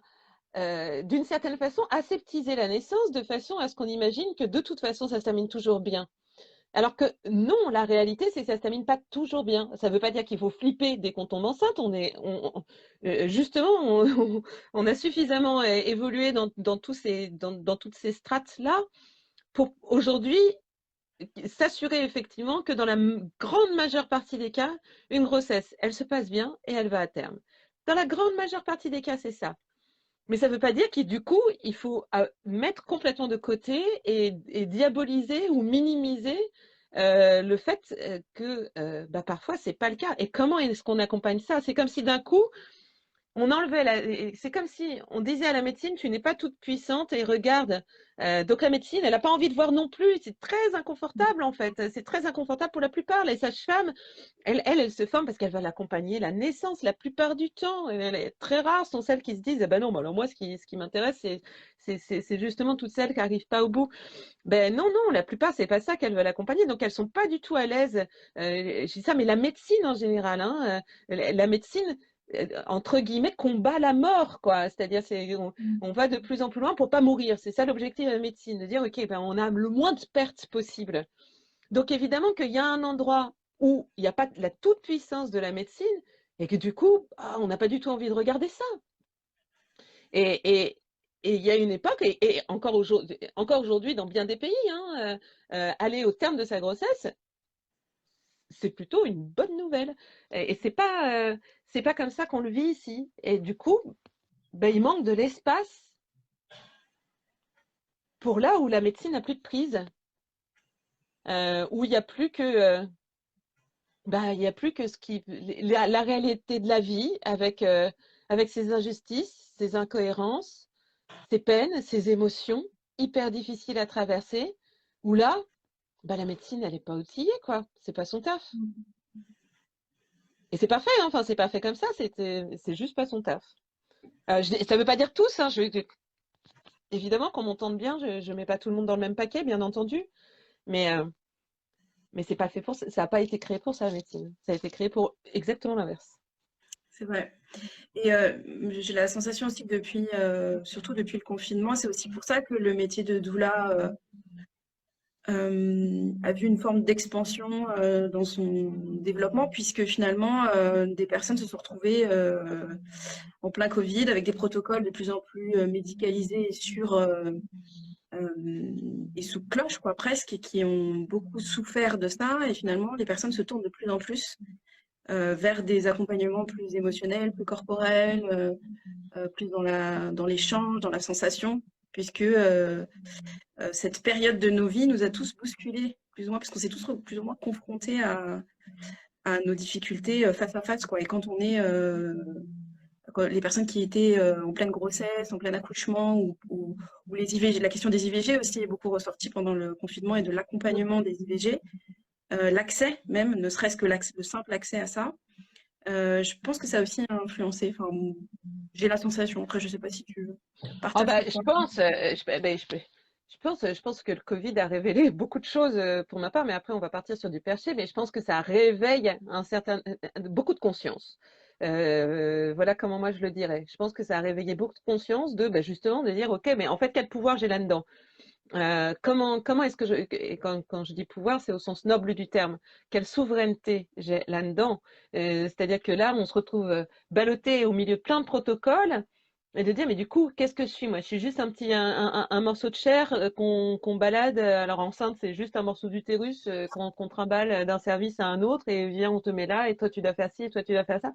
d'une certaine façon aseptisé la naissance de façon à ce qu'on imagine que de toute façon, ça se termine toujours bien. Alors que non, la réalité, c'est que ça se termine pas toujours bien. Ça veut pas dire qu'il faut flipper dès qu'on tombe enceinte. Justement, on a suffisamment évolué dans dans toutes ces strates-là pour aujourd'hui s'assurer effectivement que dans la grande majeure partie des cas, une grossesse, elle se passe bien et elle va à terme. Dans la grande majeure partie des cas, c'est ça. Mais ça ne veut pas dire qu'il du coup, il faut mettre complètement de côté et diaboliser ou minimiser le fait que bah, parfois c'est pas le cas. Et comment est-ce qu'on accompagne ça? C'est comme si d'un coup on enlevait c'est comme si on disait à la médecine, tu n'es pas toute puissante et regarde. Donc la médecine, elle n'a pas envie de voir non plus. C'est très inconfortable en fait. C'est très inconfortable pour la plupart. Les sages-femmes, elles se forment parce qu'elles veulent accompagner la naissance la plupart du temps. Elle est très rares sont celles qui se disent, eh ben non, bah alors moi ce qui m'intéresse, c'est justement toutes celles qui n'arrivent pas au bout. Ben non, non, la plupart c'est pas ça qu'elles veulent accompagner. Donc elles sont pas du tout à l'aise. Je dis ça, mais la médecine en général, hein, la médecine entre guillemets combat la mort quoi, c'est-à-dire on va de plus en plus loin pour pas mourir, c'est ça l'objectif de la médecine, de dire ok ben on a le moins de pertes possible. Donc évidemment qu'il y a un endroit où il n'y a pas la toute puissance de la médecine et que du coup on n'a pas du tout envie de regarder ça. Et et il y a une époque et encore aujourd'hui dans bien des pays aller au terme de sa grossesse c'est plutôt une bonne nouvelle et c'est pas comme ça qu'on le vit ici et du coup ben, il manque de l'espace pour là où la médecine n'a plus de prise, où il n'y a plus que il y a plus que la réalité de la vie avec ses injustices, ses incohérences, ses peines, ses émotions hyper difficiles à traverser. Où là, la médecine elle est pas outillée quoi, c'est pas son taf. Et c'est pas fait, hein. Enfin c'est pas fait comme ça, c'est juste pas son taf. Ça veut pas dire tous, hein. Évidemment qu'on m'entende bien, je mets pas tout le monde dans le même paquet, bien entendu. Mais, euh, mais c'est pas fait pour ça. Ça n'a pas été créé pour ça, la médecine. Ça a été créé pour exactement l'inverse. C'est vrai. Et j'ai la sensation aussi que surtout depuis le confinement, c'est aussi pour ça que le métier de doula a vu une forme d'expansion dans son développement, puisque finalement, des personnes se sont retrouvées en plein Covid avec des protocoles de plus en plus médicalisés et sous cloche, quoi, presque, et qui ont beaucoup souffert de ça. Et finalement, les personnes se tournent de plus en plus vers des accompagnements plus émotionnels, plus corporels, plus dans l'échange, dans la sensation, puisque cette période de nos vies nous a tous bousculés, plus ou moins, parce qu'on s'est tous plus ou moins confrontés à nos difficultés face à face, quoi. Et quand on est les personnes qui étaient en pleine grossesse, en plein accouchement, ou les IVG, la question des IVG aussi est beaucoup ressortie pendant le confinement et de l'accompagnement des IVG, l'accès même, ne serait-ce que le simple accès à ça. Je pense que ça a aussi influencé. Enfin, j'ai la sensation. Après, je sais pas si tu Ah partages ce bah, point. je pense que le Covid a révélé beaucoup de choses pour ma part, mais après on va partir sur du perché, mais je pense que ça réveille beaucoup de conscience. Voilà comment moi je le dirais. Je pense que ça a réveillé beaucoup de conscience de, bah, justement, de dire, ok, mais en fait, quel pouvoir j'ai là-dedans? Comment est-ce que et quand je dis pouvoir, c'est au sens noble du terme. Quelle souveraineté j'ai là-dedans? C'est-à-dire que là, on se retrouve ballotté au milieu de plein de protocoles et de dire, mais du coup, qu'est-ce que je suis moi? Je suis juste un morceau de chair qu'on balade. Alors enceinte, c'est juste un morceau d'utérus qu'on trimballe d'un service à un autre et viens, on te met là et toi tu dois faire ci, et toi tu dois faire ça.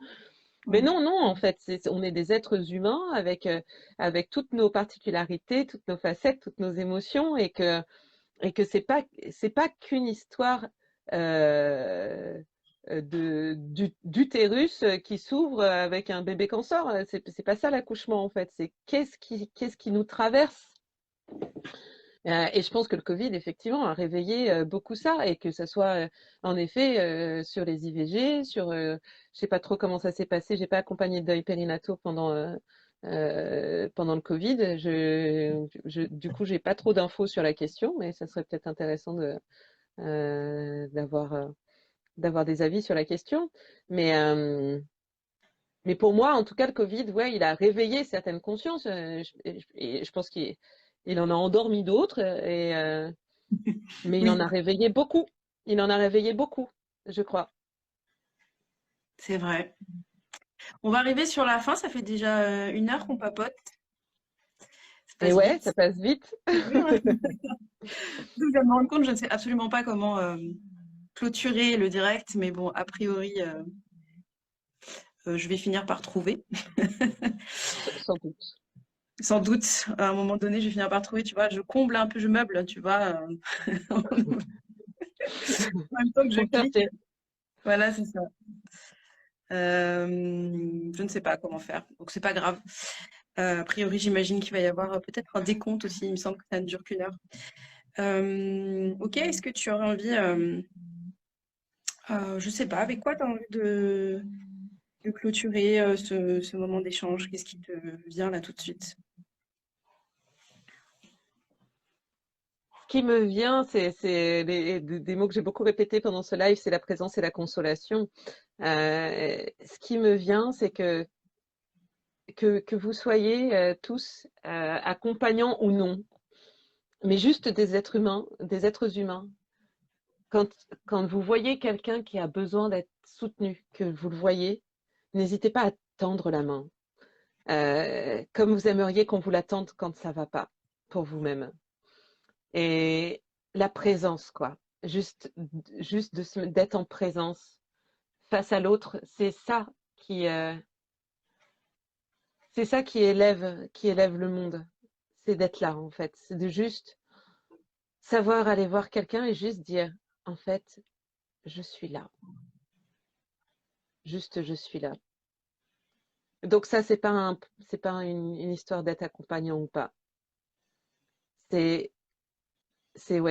Mais Mm. non, non, en fait, on est des êtres humains avec toutes nos particularités, toutes nos facettes, toutes nos émotions, et que c'est pas qu'une histoire euh, d'utérus qui s'ouvre avec un bébé qu'on sort. C'est pas ça l'accouchement en fait. C'est qu'est-ce qui nous traverse. Et je pense que le Covid, effectivement, a réveillé beaucoup ça, et que ça soit en effet sur les IVG, je sais pas trop comment ça s'est passé, j'ai pas accompagné de deuil périnatal pendant le Covid. Du coup, j'ai pas trop d'infos sur la question, mais ça serait peut-être intéressant euh, d'avoir euh, d'avoir des avis sur la question. Mais euh, mais pour moi, en tout cas, le Covid, ouais, il a réveillé certaines consciences. Et je pense qu'il en a endormi d'autres. Mais il en Oui, a réveillé beaucoup. Il en a réveillé beaucoup, je crois. c'est vrai. On va arriver sur la fin. Ça fait déjà 1 heure qu'on papote. Ça Et passe ouais, ça vite. passe vite. T'as vu, hein. Donc, je viens de me rendre compte, je ne sais absolument pas comment clôturer le direct, mais bon, a priori, je vais finir par trouver. Sans doute. Sans doute, à un moment donné, je vais finir par trouver, tu vois, je comble un peu, je meuble, tu vois, en même temps que je Faut clique. chercher. Voilà, c'est ça. Je ne sais pas comment faire, donc c'est pas grave. A priori, j'imagine qu'il va y avoir peut-être un décompte aussi. Il me semble que ça ne dure qu'1 heure. Ok, est-ce que tu aurais envie, je sais pas, avec quoi tu as envie de clôturer ce moment d'échange? Qu'est-ce qui te vient là tout de suite? Ce qui me vient, c'est des mots que j'ai beaucoup répétés pendant ce live, c'est la présence et la consolation. Ce qui me vient, c'est que vous soyez tous accompagnants ou non, mais juste des êtres humains. Quand vous voyez quelqu'un qui a besoin d'être soutenu, que vous le voyez, n'hésitez pas à tendre la main, comme vous aimeriez qu'on vous la tende quand ça va pas pour vous-même. Et la présence, quoi. Juste, juste d'être en présence face à l'autre, c'est ça qui élève le monde. C'est d'être là, en fait. C'est de juste savoir aller voir quelqu'un et juste dire, en fait, je suis là. Juste, je suis là. Donc ça, c'est pas une histoire d'être accompagnant ou pas. C'est, c'est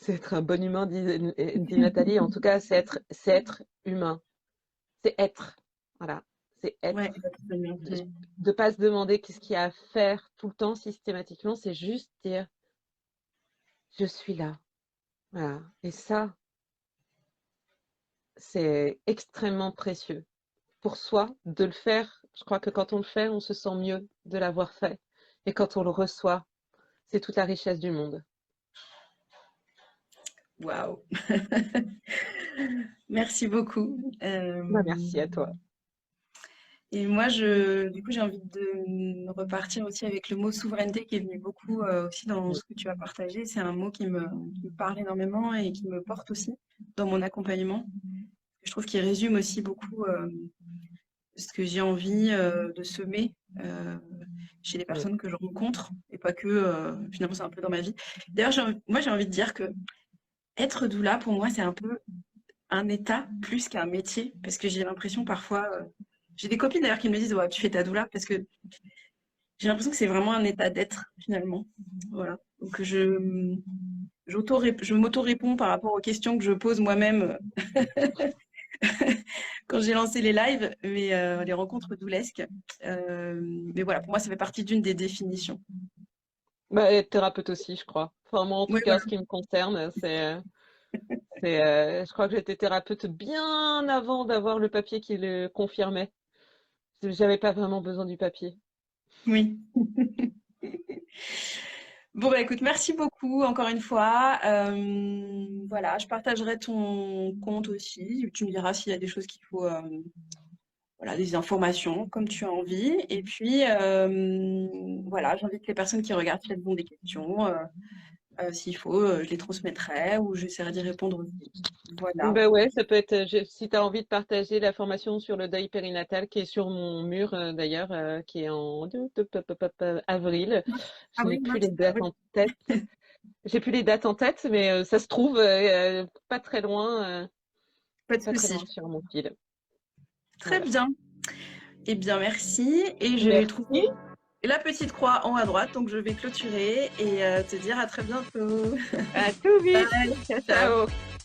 être un bon humain, dit Nathalie. En tout cas, c'est être humain. C'est être. Voilà. C'est Ouais, être. absolument. De, de pas se demander qu'est-ce qu'il y a à faire tout le temps systématiquement. C'est juste dire, je suis là. Voilà. Et ça, c'est extrêmement précieux. Pour soi, de le faire, je crois que quand on le fait, on se sent mieux de l'avoir fait. Et quand on le reçoit, c'est toute la richesse du monde. Waouh. Merci beaucoup. Bah, merci à toi. Et moi, du coup, j'ai envie de repartir aussi avec le mot souveraineté qui est venu beaucoup aussi dans ce que tu as partagé. C'est un mot qui me parle énormément et qui me porte aussi dans mon accompagnement. Je trouve qu'il résume aussi beaucoup ce que j'ai envie de semer chez les Mm. personnes que je rencontre et pas que finalement c'est un peu dans ma vie. D'ailleurs, moi j'ai envie de dire que être doula pour moi c'est un peu un état plus qu'un métier, parce que j'ai l'impression parfois, j'ai des copines d'ailleurs qui me disent, ouais, tu fais ta doula, parce que j'ai l'impression que c'est vraiment un état d'être finalement. Voilà. Donc je m'auto-réponds par rapport aux questions que je pose moi-même quand j'ai lancé les lives, mais les rencontres doulesques. Mais voilà, pour moi, ça fait partie d'une des définitions. Bah, être thérapeute aussi, je crois. Enfin, moi, en tout Oui, cas, voilà. ce qui me concerne, je crois que j'étais thérapeute bien avant d'avoir le papier qui le confirmait. J'avais pas vraiment besoin du papier. Oui. Bon, bah écoute, merci beaucoup encore une fois. Voilà, je partagerai ton compte aussi. Tu me diras s'il y a des choses qu'il faut, voilà, des informations comme tu as envie. Et puis, voilà, j'invite les personnes qui regardent si elles ont des questions. S'il faut, je les transmettrai ou j'essaierai d'y répondre aussi. Voilà. Ben ouais, ça peut être, si tu as envie de partager la formation sur le deuil périnatal qui est sur mon mur d'ailleurs, qui est en avril. Ah Je n'ai oui, plus mince. les dates en tête. J'ai plus les dates en tête, mais ça se trouve Pas de pas très souci. loin sur mon fil. Très Voilà. bien. Eh bien, merci. Et j'ai Merci. trouvé la petite croix en haut à droite, donc je vais clôturer et te dire à très bientôt. À tout vite. Bye. Ciao, Ciao. ciao.